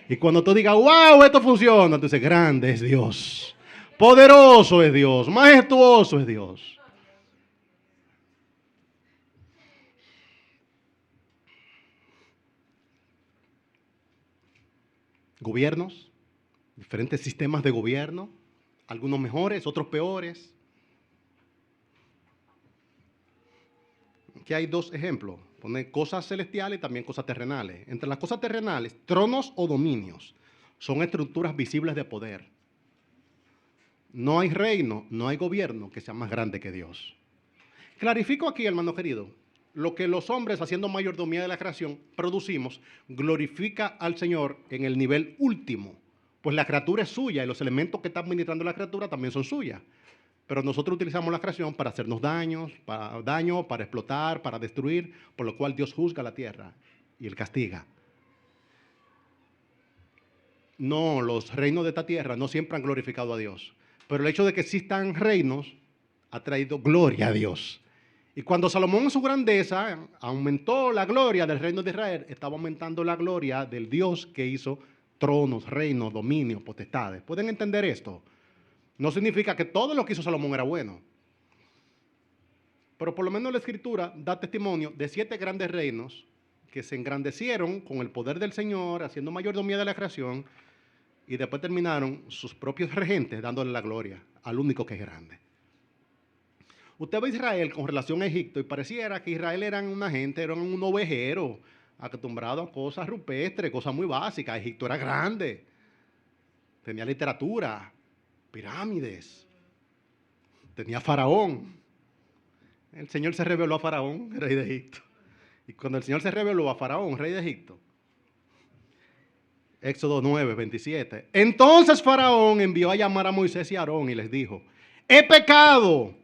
Y cuando tú digas, wow, esto funciona, tú dices, grande es Dios, poderoso es Dios, majestuoso es Dios. Gobiernos, diferentes sistemas de gobierno, algunos mejores, otros peores. Aquí hay dos ejemplos, pone cosas celestiales y también cosas terrenales. Entre las cosas terrenales, tronos o dominios son estructuras visibles de poder. No hay reino, no hay gobierno que sea más grande que Dios. Clarifico aquí, hermano querido, lo que los hombres haciendo mayordomía de la creación producimos glorifica al Señor en el nivel último, pues la criatura es suya y los elementos que está administrando la criatura también son suyas. Pero nosotros utilizamos la creación para hacernos daño, para explotar, para destruir, por lo cual Dios juzga la tierra y Él castiga. No, los reinos de esta tierra no siempre han glorificado a Dios, pero el hecho de que existan reinos ha traído gloria a Dios. Y cuando Salomón en su grandeza aumentó la gloria del reino de Israel, estaba aumentando la gloria del Dios que hizo tronos, reinos, dominios, potestades. ¿Pueden entender esto? No significa que todo lo que hizo Salomón era bueno. Pero por lo menos la Escritura da testimonio de 7 grandes reinos que se engrandecieron con el poder del Señor, haciendo mayordomía de la creación, y después terminaron sus propios regentes dándole la gloria al único que es grande. Usted ve a Israel con relación a Egipto y pareciera que Israel eran una gente, eran un ovejero, acostumbrado a cosas rupestres, cosas muy básicas. Egipto era grande, tenía literatura, pirámides, tenía Faraón. El Señor se reveló a Faraón, rey de Egipto. Y cuando el Señor se reveló a Faraón, rey de Egipto, Éxodo 9, 27. Entonces Faraón envió a llamar a Moisés y a Aarón y les dijo, he pecado.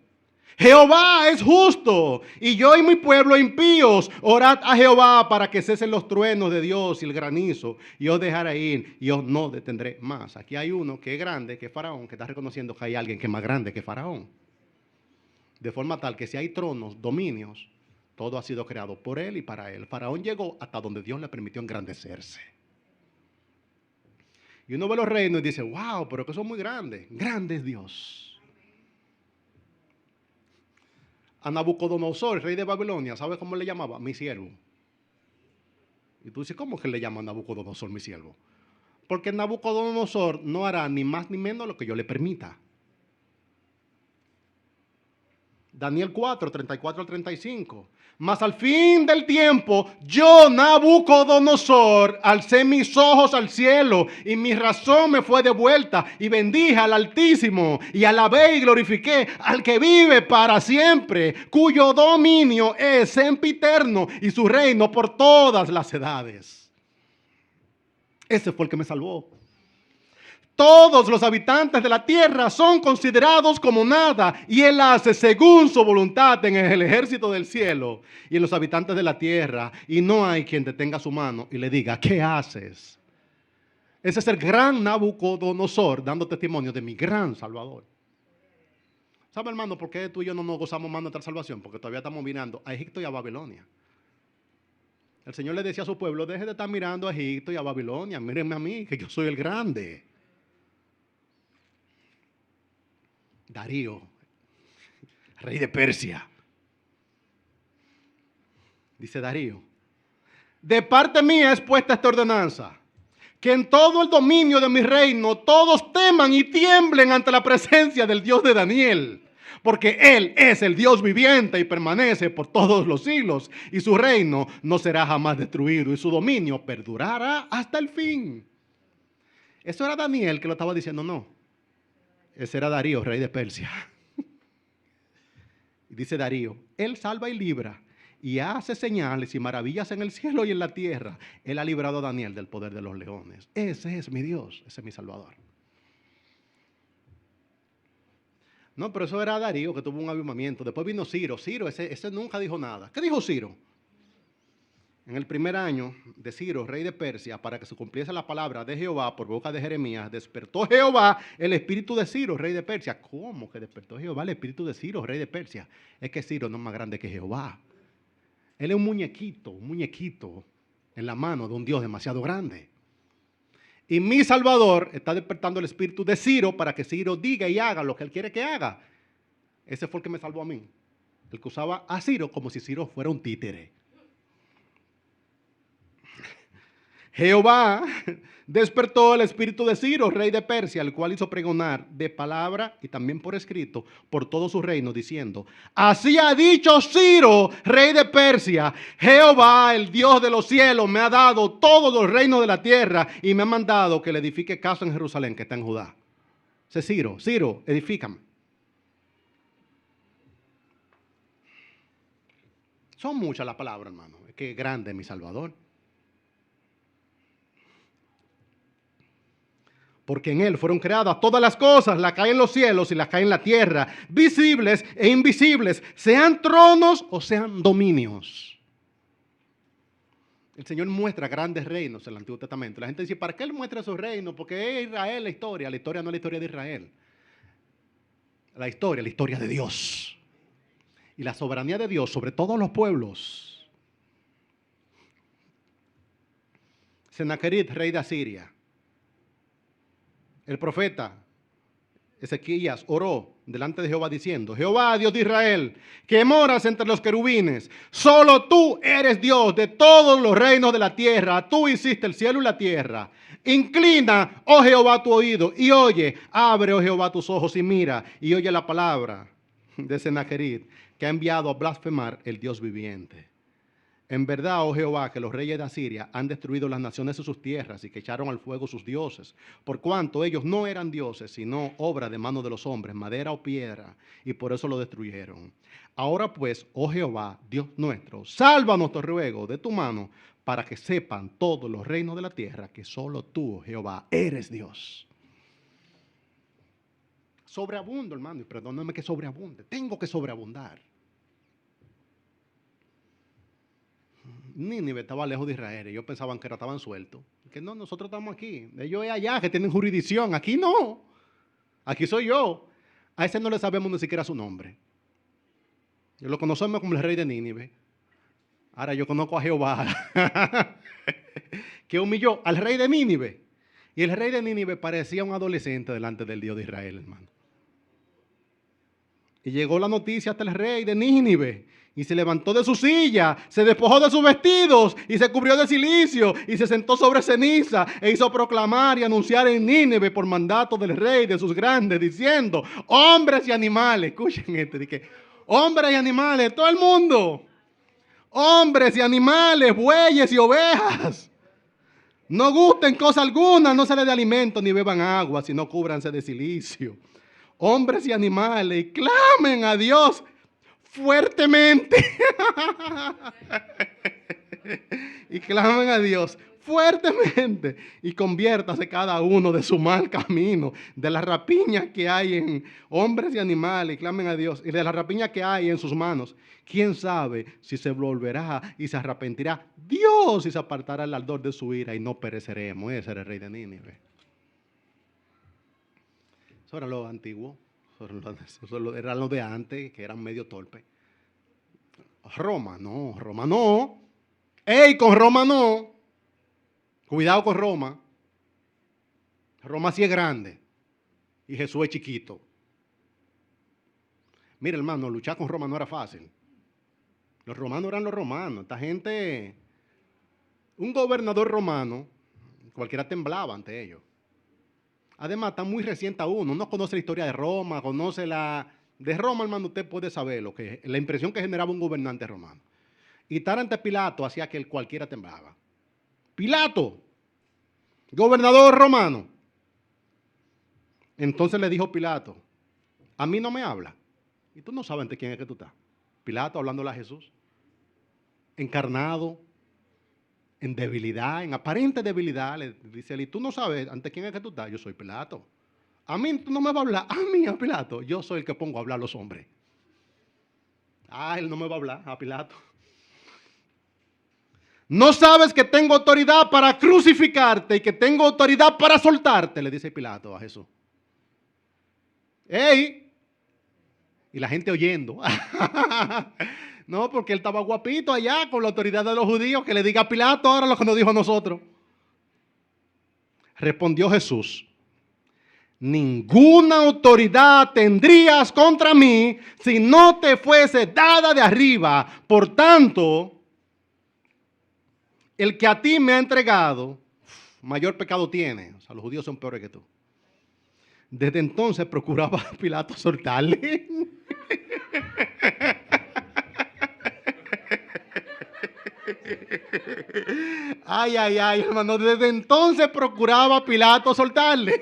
Jehová es justo y yo y mi pueblo impíos. Orad a Jehová para que cesen los truenos de Dios y el granizo y os dejaré ir y os no detendré más. Aquí hay uno que es grande, que es Faraón, que está reconociendo que hay alguien que es más grande que Faraón. De forma tal que si hay tronos, dominios, todo ha sido creado por él y para él. Faraón llegó hasta donde Dios le permitió engrandecerse. Y uno ve los reinos y dice, wow, pero que son muy grandes. Grande es Dios. A Nabucodonosor, rey de Babilonia, ¿sabe cómo le llamaba? Mi siervo. Y tú dices, ¿cómo que le llama a Nabucodonosor mi siervo? Porque Nabucodonosor no hará ni más ni menos lo que yo le permita. Daniel 4, 34 al 35. Mas al fin del tiempo, yo, Nabucodonosor, alcé mis ojos al cielo y mi razón me fue devuelta y bendije al Altísimo y alabé y glorifiqué al que vive para siempre, cuyo dominio es sempiterno y su reino por todas las edades. Ese fue el que me salvó. Todos los habitantes de la tierra son considerados como nada y Él hace según su voluntad en el ejército del cielo y en los habitantes de la tierra y no hay quien detenga su mano y le diga, ¿qué haces? Ese es el gran Nabucodonosor dando testimonio de mi gran Salvador. ¿Sabe, hermano, por qué tú y yo no nos gozamos más de nuestra salvación? Porque todavía estamos mirando a Egipto y a Babilonia. El Señor le decía a su pueblo, deje de estar mirando a Egipto y a Babilonia, mírenme a mí, que yo soy el grande. Darío, rey de Persia. Dice Darío, de parte mía es puesta esta ordenanza, que en todo el dominio de mi reino todos teman y tiemblen ante la presencia del Dios de Daniel. Porque Él es el Dios viviente y permanece por todos los siglos. Y su reino no será jamás destruido y su dominio perdurará hasta el fin. Eso era Daniel que lo estaba diciendo, no. Ese era Darío, rey de Persia. Y dice Darío, Él salva y libra y hace señales y maravillas en el cielo y en la tierra. Él ha librado a Daniel del poder de los leones. Ese es mi Dios, ese es mi Salvador. No, pero eso era Darío que tuvo un avivamiento. Después vino Ciro. Ciro, ese nunca dijo nada. ¿Qué dijo Ciro? En el primer año de Ciro, rey de Persia, para que se cumpliese la palabra de Jehová por boca de Jeremías, despertó Jehová el espíritu de Ciro, rey de Persia. ¿Cómo que despertó Jehová el espíritu de Ciro, rey de Persia? Es que Ciro no es más grande que Jehová. Él es un muñequito en la mano de un Dios demasiado grande. Y mi Salvador está despertando el espíritu de Ciro para que Ciro diga y haga lo que él quiere que haga. Ese fue el que me salvó a mí. El que usaba a Ciro como si Ciro fuera un títere. Jehová despertó el espíritu de Ciro, rey de Persia, el cual hizo pregonar de palabra y también por escrito por todo su reino, diciendo: así ha dicho Ciro, rey de Persia, Jehová, el Dios de los cielos, me ha dado todos los reinos de la tierra y me ha mandado que le edifique casa en Jerusalén, que está en Judá. Dice Ciro, edifícame. Son muchas las palabras, hermano. Es que grande es mi Salvador. Porque en Él fueron creadas todas las cosas, las que hay en los cielos y las que hay en la tierra, visibles e invisibles, sean tronos o sean dominios. El Señor muestra grandes reinos en el Antiguo Testamento. La gente dice, ¿para qué Él muestra esos reinos? Porque es Israel la historia. La historia no es la historia de Israel. La historia de Dios. Y la soberanía de Dios sobre todos los pueblos. Sennacherib, rey de Asiria. El profeta Ezequías oró delante de Jehová diciendo: Jehová, Dios de Israel, que moras entre los querubines, solo tú eres Dios de todos los reinos de la tierra. Tú hiciste el cielo y la tierra. Inclina, oh Jehová, tu oído y oye. Abre, oh Jehová, tus ojos y mira y oye la palabra de Sennacherib, que ha enviado a blasfemar el Dios viviente. En verdad, oh Jehová, que los reyes de Asiria han destruido las naciones de sus tierras y que echaron al fuego sus dioses, por cuanto ellos no eran dioses, sino obra de mano de los hombres, madera o piedra, y por eso lo destruyeron. Ahora pues, oh Jehová, Dios nuestro, sálvanos, te ruego, de tu mano, para que sepan todos los reinos de la tierra que solo tú, Jehová, eres Dios. Sobreabundo, hermano, y perdóname que sobreabunde, tengo que sobreabundar. Nínive estaba lejos de Israel. Ellos pensaban que estaban sueltos. Que no, nosotros estamos aquí. Ellos es allá, que tienen jurisdicción. Aquí no. Aquí soy yo. A ese no le sabemos ni siquiera su nombre. Yo lo conocemos como el rey de Nínive. Ahora yo conozco a Jehová, que humilló al rey de Nínive. Y el rey de Nínive parecía un adolescente delante del Dios de Israel, hermano. Y llegó la noticia hasta el rey de Nínive. Y se levantó de su silla, se despojó de sus vestidos y se cubrió de cilicio y se sentó sobre ceniza e hizo proclamar y anunciar en Nínive por mandato del rey de sus grandes, diciendo: hombres y animales, escuchen esto, dije, hombres y animales, todo el mundo, hombres y animales, bueyes y ovejas, no gusten cosa alguna, no se les dé alimento ni beban agua, sino cúbranse de cilicio. Hombres y animales, y clamen a Dios fuertemente. Y clamen a Dios fuertemente y conviértase cada uno de su mal camino, de la rapiña que hay en hombres y animales, y clamen a Dios, y de la rapiña que hay en sus manos. ¿Quién sabe si se volverá y se arrepentirá Dios y se apartará el ardor de su ira y no pereceremos? Ese era el rey de Nínive. Eso era lo antiguo. Eso era lo de antes, que eran medio torpe. Roma no. ¡Ey, con Roma no! Cuidado con Roma. Roma sí es grande y Jesús es chiquito. Mira, hermano, luchar con Roma no era fácil. Los romanos eran los romanos. Esta gente, un gobernador romano, Cualquiera temblaba ante ellos. Además, está muy reciente aún. Uno conoce la historia de Roma, conoce la... De Roma, hermano, usted puede saber la impresión que generaba un gobernante romano. Y estar ante Pilato hacía que cualquiera temblaba. Pilato, gobernador romano. Entonces le dijo Pilato, a mí no me habla. Y tú no sabes ante quién es que tú estás. Pilato hablándole a Jesús. Encarnado, en debilidad, en aparente debilidad, le dice él, y tú no sabes ante quién es que tú estás. Yo soy Pilato. A mí tú no me vas a hablar, a mí, a Pilato. Yo soy el que pongo a hablar a los hombres. Él no me va a hablar, a Pilato. No sabes que tengo autoridad para crucificarte y que tengo autoridad para soltarte, le dice Pilato a Jesús. ¡Ey! Y la gente oyendo. No, porque él estaba guapito allá con la autoridad de los judíos, que le diga a Pilato ahora lo que nos dijo a nosotros. Respondió Jesús, ninguna autoridad tendrías contra mí si no te fuese dada de arriba. Por tanto, el que a ti me ha entregado, mayor pecado tiene. O sea, los judíos son peores que tú. Desde entonces procuraba a Pilato soltarle. Ay, hermano, desde entonces procuraba a Pilato soltarle.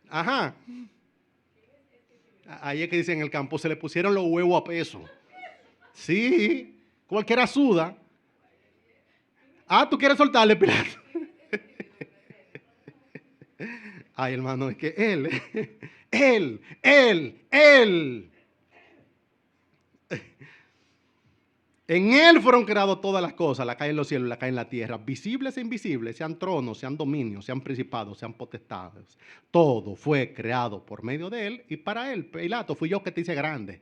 Ajá. Ahí es que dicen en el campo, se le pusieron los huevos a peso. Sí, cualquiera suda. ¿Tú quieres soltarle, Pilato? Ay, hermano, es que él. En él fueron creadas todas las cosas, la que hay en los cielos, la que hay en la tierra, visibles e invisibles, sean tronos, sean dominios, sean principados, sean potestades. Todo fue creado por medio de él y para él. Pilato, fui yo que te hice grande.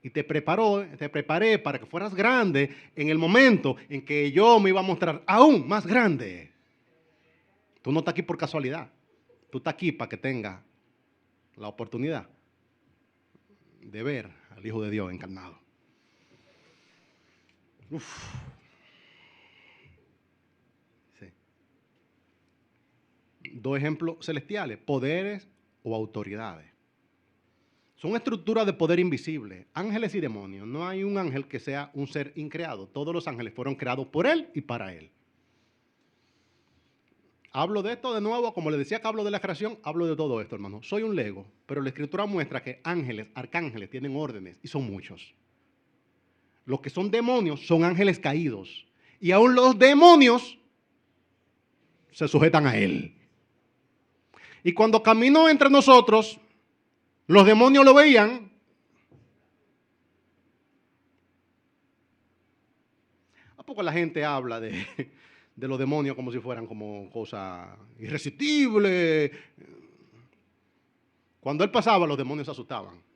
Y te preparé para que fueras grande en el momento en que yo me iba a mostrar aún más grande. Tú no estás aquí por casualidad. Tú estás aquí para que tengas la oportunidad de ver al Hijo de Dios encarnado. Uf. Sí. Dos ejemplos celestiales, poderes o autoridades. Son estructuras de poder invisible, ángeles y demonios. No hay un ángel que sea un ser increado. Todos los ángeles fueron creados por él y para él. Hablo de esto de nuevo, como le decía que hablo de la creación, hablo de todo esto, hermano. Soy un lego, pero la escritura muestra que ángeles, arcángeles tienen órdenes y son muchos. Los que son demonios son ángeles caídos. Y aún los demonios se sujetan a él. Y cuando caminó entre nosotros, los demonios lo veían. ¿A poco la gente habla de los demonios como si fueran como cosas irresistibles? Cuando él pasaba, los demonios se asustaban.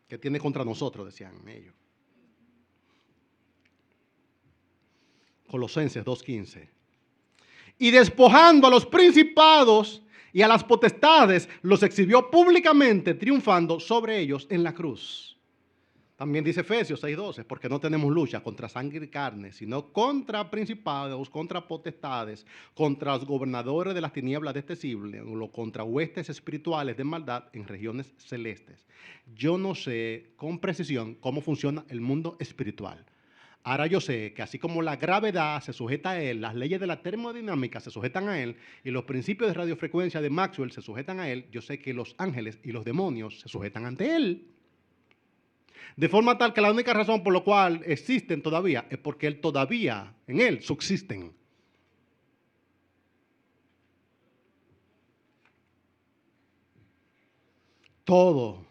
¿Qué tiene contra nosotros? Decían ellos. Colosenses 2:15. Y despojando a los principados y a las potestades, los exhibió públicamente, triunfando sobre ellos en la cruz. También dice Efesios 6:12, porque no tenemos lucha contra sangre y carne, sino contra principados, contra potestades, contra los gobernadores de las tinieblas de este siglo, contra huestes espirituales de maldad en regiones celestes. Yo no sé con precisión cómo funciona el mundo espiritual. Ahora yo sé que así como la gravedad se sujeta a él, las leyes de la termodinámica se sujetan a él y los principios de radiofrecuencia de Maxwell se sujetan a él, yo sé que los ángeles y los demonios se sujetan ante él. De forma tal que la única razón por la cual existen todavía es porque él todavía, en él, subsisten. Todo,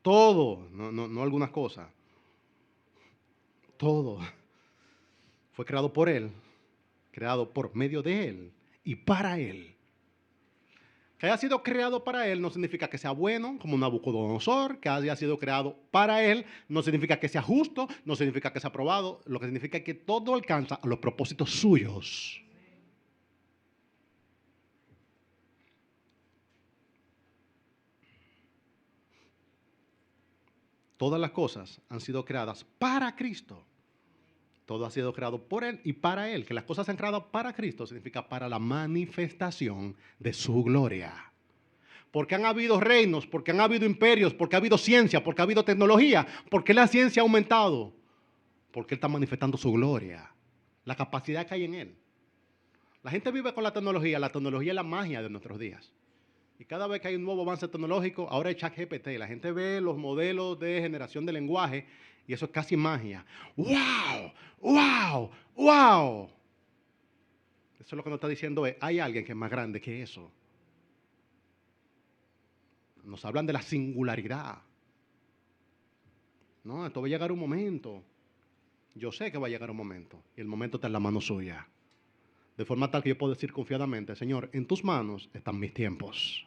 no algunas cosas. Todo fue creado por él, creado por medio de él y para él. Que haya sido creado para él no significa que sea bueno, como Nabucodonosor. Que haya sido creado para él no significa que sea justo, no significa que sea aprobado. Lo que significa es que todo alcanza a los propósitos suyos. Todas las cosas han sido creadas para Cristo. Todo ha sido creado por Él y para Él. Que las cosas sean creadas para Cristo significa para la manifestación de su gloria. Porque han habido reinos, porque han habido imperios, porque ha habido ciencia, porque ha habido tecnología, porque la ciencia ha aumentado. Porque Él está manifestando su gloria, la capacidad que hay en Él. La gente vive con la tecnología es la magia de nuestros días. Y cada vez que hay un nuevo avance tecnológico, ahora es ChatGPT. La gente ve los modelos de generación de lenguaje y eso es casi magia. ¡Wow! ¡Wow! ¡Wow! Eso es lo que nos está diciendo hay alguien que es más grande que eso. Nos hablan de la singularidad. No, esto va a llegar un momento. Yo sé que va a llegar un momento. Y el momento está en la mano suya. De forma tal que yo puedo decir confiadamente, Señor, en tus manos están mis tiempos.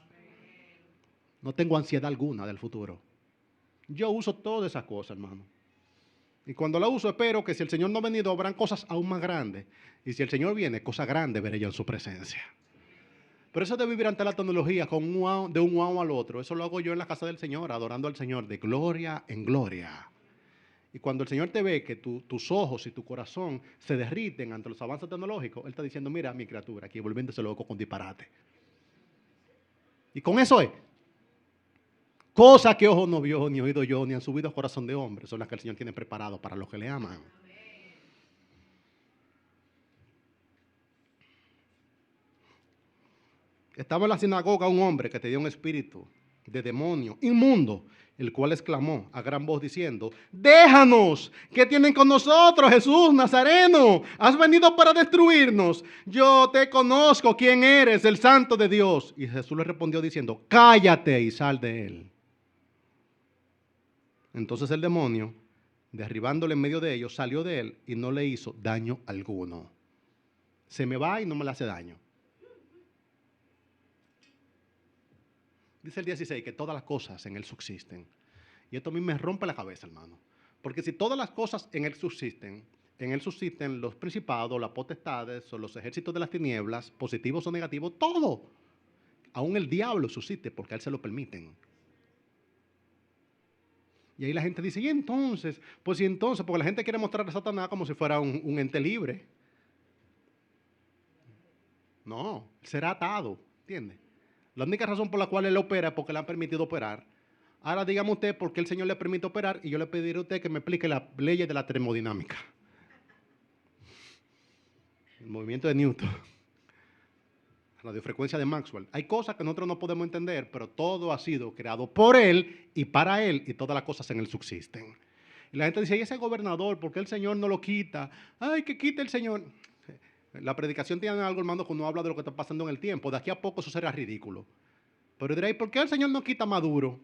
No tengo ansiedad alguna del futuro. Yo uso todas esas cosas, hermano. Y cuando la uso, espero que si el Señor no ha venido, habrán cosas aún más grandes. Y si el Señor viene, cosas grandes veré yo en su presencia. Pero eso de vivir ante la tecnología de un wow al otro, eso lo hago yo en la casa del Señor, adorando al Señor de gloria en gloria. Y cuando el Señor te ve que tus ojos y tu corazón se derriten ante los avances tecnológicos, Él está diciendo, mira mi criatura, aquí volviéndose loco con disparate. Y con eso es. Cosas que ojo no vio, ni oído yo, ni han subido a corazón de hombre, son las que el Señor tiene preparado para los que le aman. Estaba en la sinagoga un hombre que tenía un espíritu de demonio inmundo, el cual exclamó a gran voz diciendo, déjanos, ¿qué tienen con nosotros, Jesús Nazareno? ¿Has venido para destruirnos? Yo te conozco quién eres, el Santo de Dios. Y Jesús le respondió diciendo, cállate y sal de él. Entonces el demonio, derribándole en medio de ellos, salió de él y no le hizo daño alguno. Se me va y no me le hace daño. Dice el 16 que todas las cosas en él subsisten. Y esto a mí me rompe la cabeza, hermano. Porque si todas las cosas en él subsisten los principados, las potestades, o los ejércitos de las tinieblas, positivos o negativos, todo. Aún el diablo subsiste porque a él se lo permiten. Y ahí la gente dice, ¿y entonces? Pues y entonces, porque la gente quiere mostrar a Satanás como si fuera un ente libre. No, será atado, ¿entiende? La única razón por la cual él opera es porque le han permitido operar. Ahora dígame usted por qué el Señor le permite operar y yo le pediré a usted que me explique las leyes de la termodinámica. El movimiento de Newton. La radiofrecuencia de Maxwell. Hay cosas que nosotros no podemos entender, pero todo ha sido creado por Él y para Él y todas las cosas en Él subsisten. Y la gente dice, ¿y ese gobernador? ¿Por qué el Señor no lo quita? Ay, que quite el Señor. La predicación tiene algo, hermano, cuando habla de lo que está pasando en el tiempo. De aquí a poco eso será ridículo. Pero diréis, ¿por qué el Señor no quita a Maduro?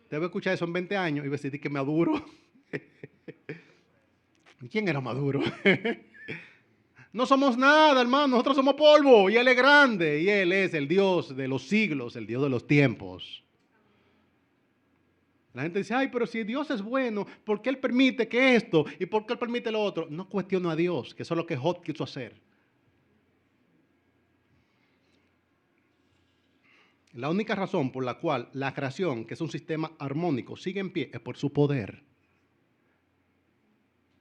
Usted va a escuchar eso en 20 años y va a decir que Maduro. ¿Quién era Maduro? No somos nada, hermano. Nosotros somos polvo y Él es grande. Y Él es el Dios de los siglos, el Dios de los tiempos. La gente dice, ay, pero si Dios es bueno, ¿por qué Él permite que esto? ¿Y por qué Él permite lo otro? No cuestiono a Dios, que eso es lo que Job quiso hacer. La única razón por la cual la creación, que es un sistema armónico, sigue en pie es por su poder.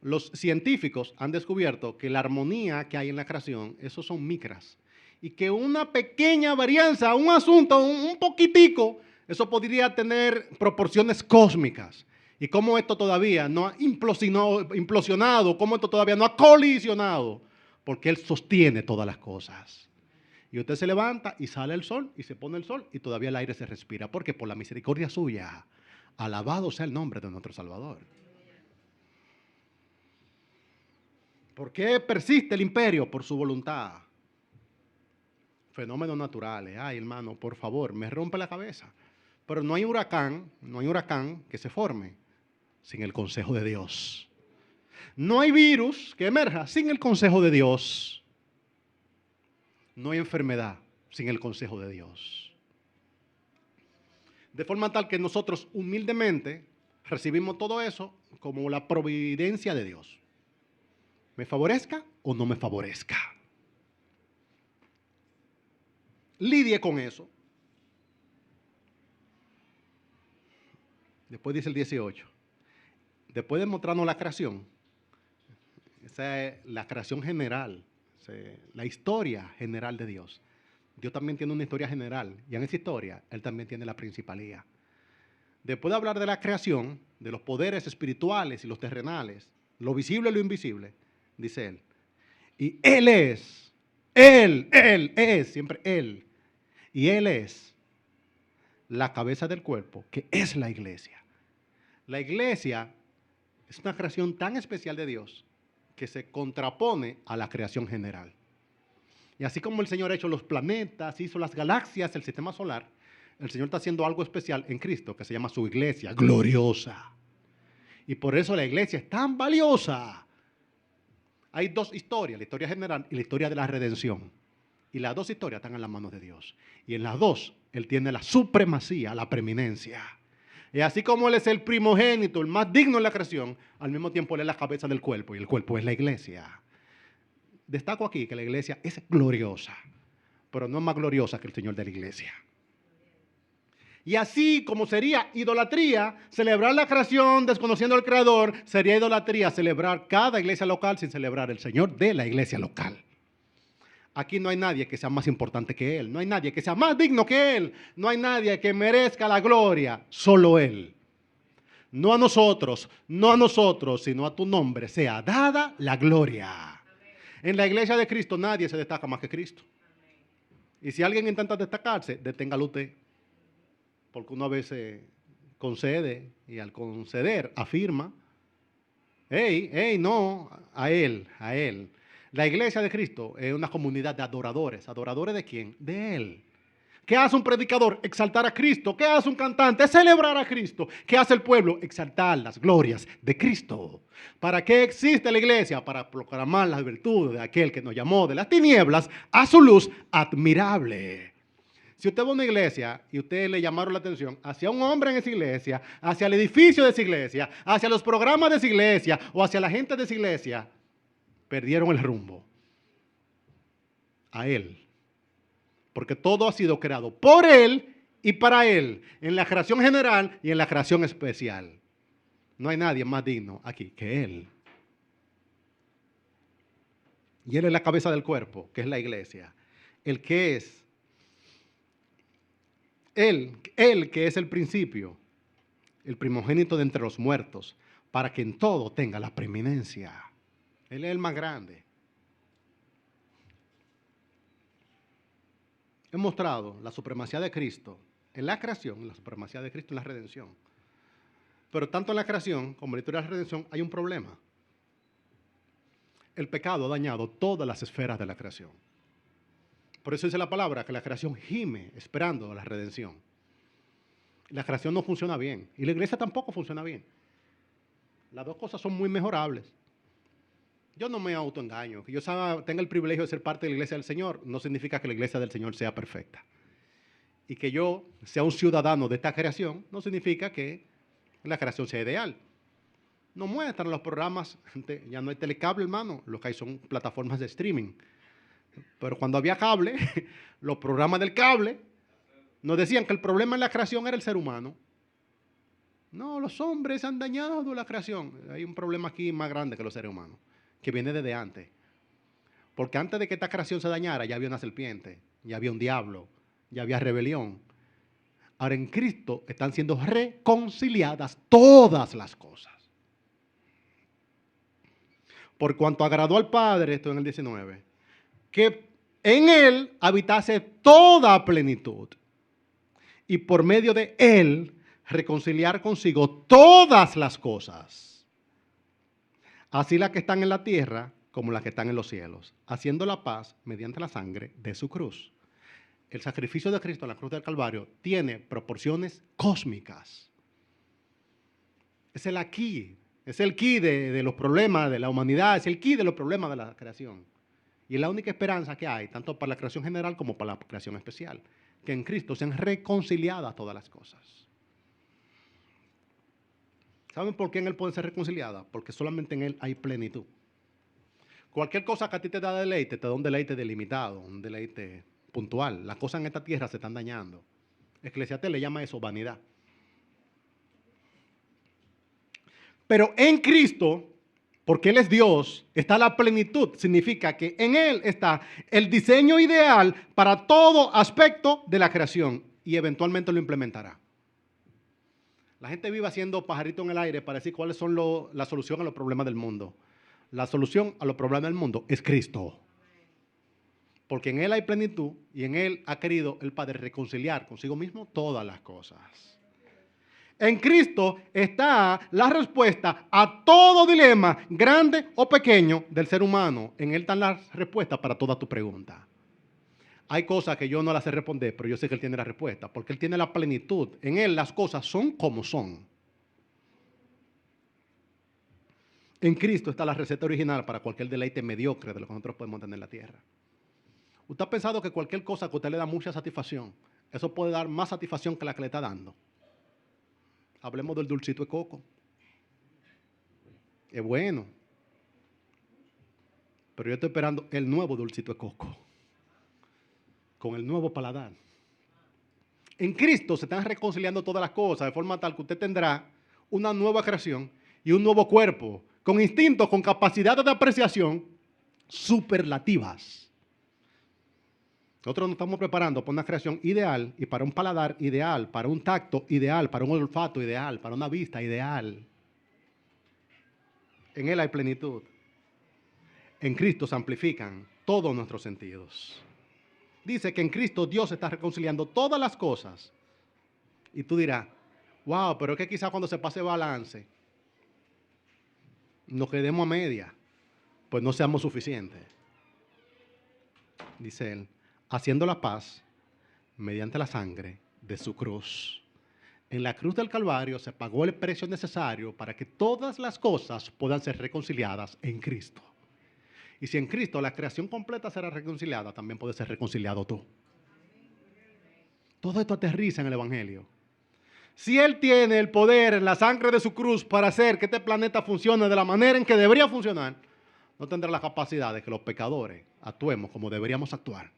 Los científicos han descubierto que la armonía que hay en la creación, esos son micras. Y que una pequeña varianza, un asunto, un poquitico, eso podría tener proporciones cósmicas. Y cómo esto todavía no ha implosionado, cómo esto todavía no ha colisionado, porque Él sostiene todas las cosas. Y usted se levanta y sale el sol y se pone el sol y todavía el aire se respira. Porque por la misericordia suya, alabado sea el nombre de nuestro Salvador. ¿Por qué persiste el imperio? Por su voluntad. Fenómenos naturales. Ay, hermano, por favor, me rompe la cabeza. Pero no hay huracán que se forme sin el consejo de Dios. No hay virus que emerja sin el consejo de Dios. No hay enfermedad sin el consejo de Dios. De forma tal que nosotros humildemente recibimos todo eso como la providencia de Dios. ¿Me favorezca o no me favorezca? Lidie con eso. Después dice el 18. Después de mostrarnos la creación, esa es la creación general, la historia general de Dios. Dios también tiene una historia general, y en esa historia Él también tiene la principalía. Después de hablar de la creación, de los poderes espirituales y los terrenales, lo visible y lo invisible, dice Él. Y Él es, siempre Él. Y Él es la cabeza del cuerpo, que es la iglesia. La iglesia es una creación tan especial de Dios que se contrapone a la creación general. Y así como el Señor ha hecho los planetas, hizo las galaxias, el sistema solar, el Señor está haciendo algo especial en Cristo que se llama su iglesia, gloriosa. Y por eso la iglesia es tan valiosa. Hay dos historias, la historia general y la historia de la redención. Y las dos historias están en las manos de Dios. Y en las dos, Él tiene la supremacía, la preeminencia. Y así como Él es el primogénito, el más digno en la creación, al mismo tiempo Él es la cabeza del cuerpo y el cuerpo es la iglesia. Destaco aquí que la iglesia es gloriosa, pero no es más gloriosa que el Señor de la iglesia. Y así como sería idolatría celebrar la creación desconociendo al Creador, sería idolatría celebrar cada iglesia local sin celebrar el Señor de la iglesia local. Aquí no hay nadie que sea más importante que Él, no hay nadie que sea más digno que Él, no hay nadie que merezca la gloria, solo Él. No a nosotros, sino a tu nombre sea dada la gloria. En la iglesia de Cristo nadie se destaca más que Cristo. Y si alguien intenta destacarse, deténgalo usted. Porque uno a veces concede y al conceder afirma, no, a Él. La iglesia de Cristo es una comunidad de adoradores. ¿Adoradores de quién? De Él. ¿Qué hace un predicador? Exaltar a Cristo. ¿Qué hace un cantante? Celebrar a Cristo. ¿Qué hace el pueblo? Exaltar las glorias de Cristo. ¿Para qué existe la iglesia? Para proclamar las virtudes de aquel que nos llamó de las tinieblas a su luz admirable. Si usted va a una iglesia y usted le llamaron la atención hacia un hombre en esa iglesia, hacia el edificio de esa iglesia, hacia los programas de esa iglesia o hacia la gente de esa iglesia, perdieron el rumbo. A Él. Porque todo ha sido creado por Él y para Él, en la creación general y en la creación especial. No hay nadie más digno aquí que Él. Y Él es la cabeza del cuerpo, que es la iglesia. El que es, Él que es el principio, el primogénito de entre los muertos, para que en todo tenga la preeminencia. Él es el más grande. He mostrado la supremacía de Cristo en la creación, la supremacía de Cristo en la redención. Pero tanto en la creación como en la historia de la redención hay un problema. El pecado ha dañado todas las esferas de la creación. Por eso dice la palabra que la creación gime esperando la redención. La creación no funciona bien y la iglesia tampoco funciona bien. Las dos cosas son muy mejorables. Yo no me autoengaño. Que yo tenga el privilegio de ser parte de la iglesia del Señor no significa que la iglesia del Señor sea perfecta. Y que yo sea un ciudadano de esta creación no significa que la creación sea ideal. No muestran los programas, ya no hay telecable, hermano, lo que hay son plataformas de streaming. Pero cuando había cable, los programas del cable nos decían que el problema en la creación era el ser humano. No, los hombres han dañado la creación. Hay un problema aquí más grande que los seres humanos, que viene desde antes. Porque antes de que esta creación se dañara, ya había una serpiente, ya había un diablo, ya había rebelión. Ahora en Cristo están siendo reconciliadas todas las cosas. Por cuanto agradó al Padre, esto en el 19, que en Él habitase toda plenitud. Y por medio de Él reconciliar consigo todas las cosas. Así las que están en la tierra como las que están en los cielos, haciendo la paz mediante la sangre de su cruz. El sacrificio de Cristo en la cruz del Calvario tiene proporciones cósmicas. Es el aquí, es el key de los problemas de la humanidad, es el key de los problemas de la creación. Y es la única esperanza que hay, tanto para la creación general como para la creación especial, que en Cristo sean reconciliadas todas las cosas. ¿Saben por qué en Él pueden ser reconciliadas? Porque solamente en Él hay plenitud. Cualquier cosa que a ti te da deleite, te da un deleite delimitado, un deleite puntual. Las cosas en esta tierra se están dañando. Eclesiastés le llama eso vanidad. Pero en Cristo, porque Él es Dios, está la plenitud. Significa que en Él está el diseño ideal para todo aspecto de la creación y eventualmente lo implementará. La gente vive haciendo pajaritos en el aire para decir cuáles son la solución a los problemas del mundo. La solución a los problemas del mundo es Cristo. Porque en Él hay plenitud y en Él ha querido el Padre reconciliar consigo mismo todas las cosas. En Cristo está la respuesta a todo dilema, grande o pequeño, del ser humano. En Él están las respuestas para toda tu pregunta. Hay cosas que yo no las sé responder, pero yo sé que Él tiene la respuesta, porque Él tiene la plenitud. En Él las cosas son como son. En Cristo está la receta original para cualquier deleite mediocre de lo que nosotros podemos tener en la tierra. ¿Usted ha pensado que cualquier cosa que a usted le da mucha satisfacción, eso puede dar más satisfacción que la que le está dando? Hablemos del dulcito de coco. Es bueno. Pero yo estoy esperando el nuevo dulcito de coco. Con el nuevo paladar. En Cristo se están reconciliando todas las cosas de forma tal que usted tendrá una nueva creación y un nuevo cuerpo, con instintos, con capacidades de apreciación superlativas. Nosotros nos estamos preparando para una creación ideal y para un paladar ideal, para un tacto ideal, para un olfato ideal, para una vista ideal. En Él hay plenitud. En Cristo se amplifican todos nuestros sentidos. Dice que en Cristo Dios está reconciliando todas las cosas. Y tú dirás, wow, pero es que quizás cuando se pase balance, nos quedemos a media, pues no seamos suficientes. Dice Él, haciendo la paz mediante la sangre de su cruz. En la cruz del Calvario se pagó el precio necesario para que todas las cosas puedan ser reconciliadas en Cristo. Y si en Cristo la creación completa será reconciliada, también puede ser reconciliado tú. Todo esto aterriza en el Evangelio. Si Él tiene el poder en la sangre de su cruz para hacer que este planeta funcione de la manera en que debería funcionar, no tendrá la capacidad de que los pecadores actuemos como deberíamos actuar.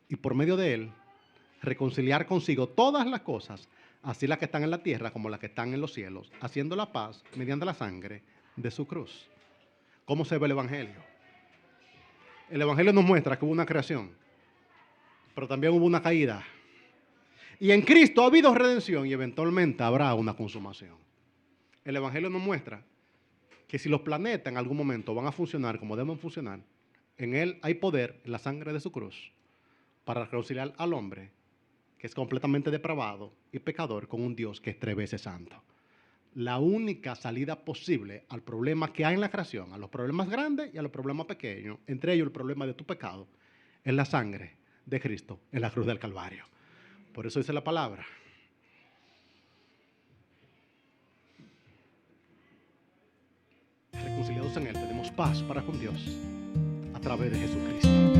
Y por medio de Él, reconciliar consigo todas las cosas, así las que están en la tierra como las que están en los cielos, haciendo la paz mediante la sangre de su cruz. ¿Cómo se ve el Evangelio? El Evangelio nos muestra que hubo una creación, pero también hubo una caída. Y en Cristo ha habido redención y eventualmente habrá una consumación. El Evangelio nos muestra que si los planetas en algún momento van a funcionar como deben funcionar, en Él hay poder, en la sangre de su cruz, para reconciliar al hombre que es completamente depravado y pecador con un Dios que es 3 veces santo. La única salida posible al problema que hay en la creación, a los problemas grandes y a los problemas pequeños, entre ellos el problema de tu pecado, es la sangre de Cristo en la cruz del Calvario. Por eso dice la palabra. Reconciliados en Él tenemos paz para con Dios a través de Jesucristo.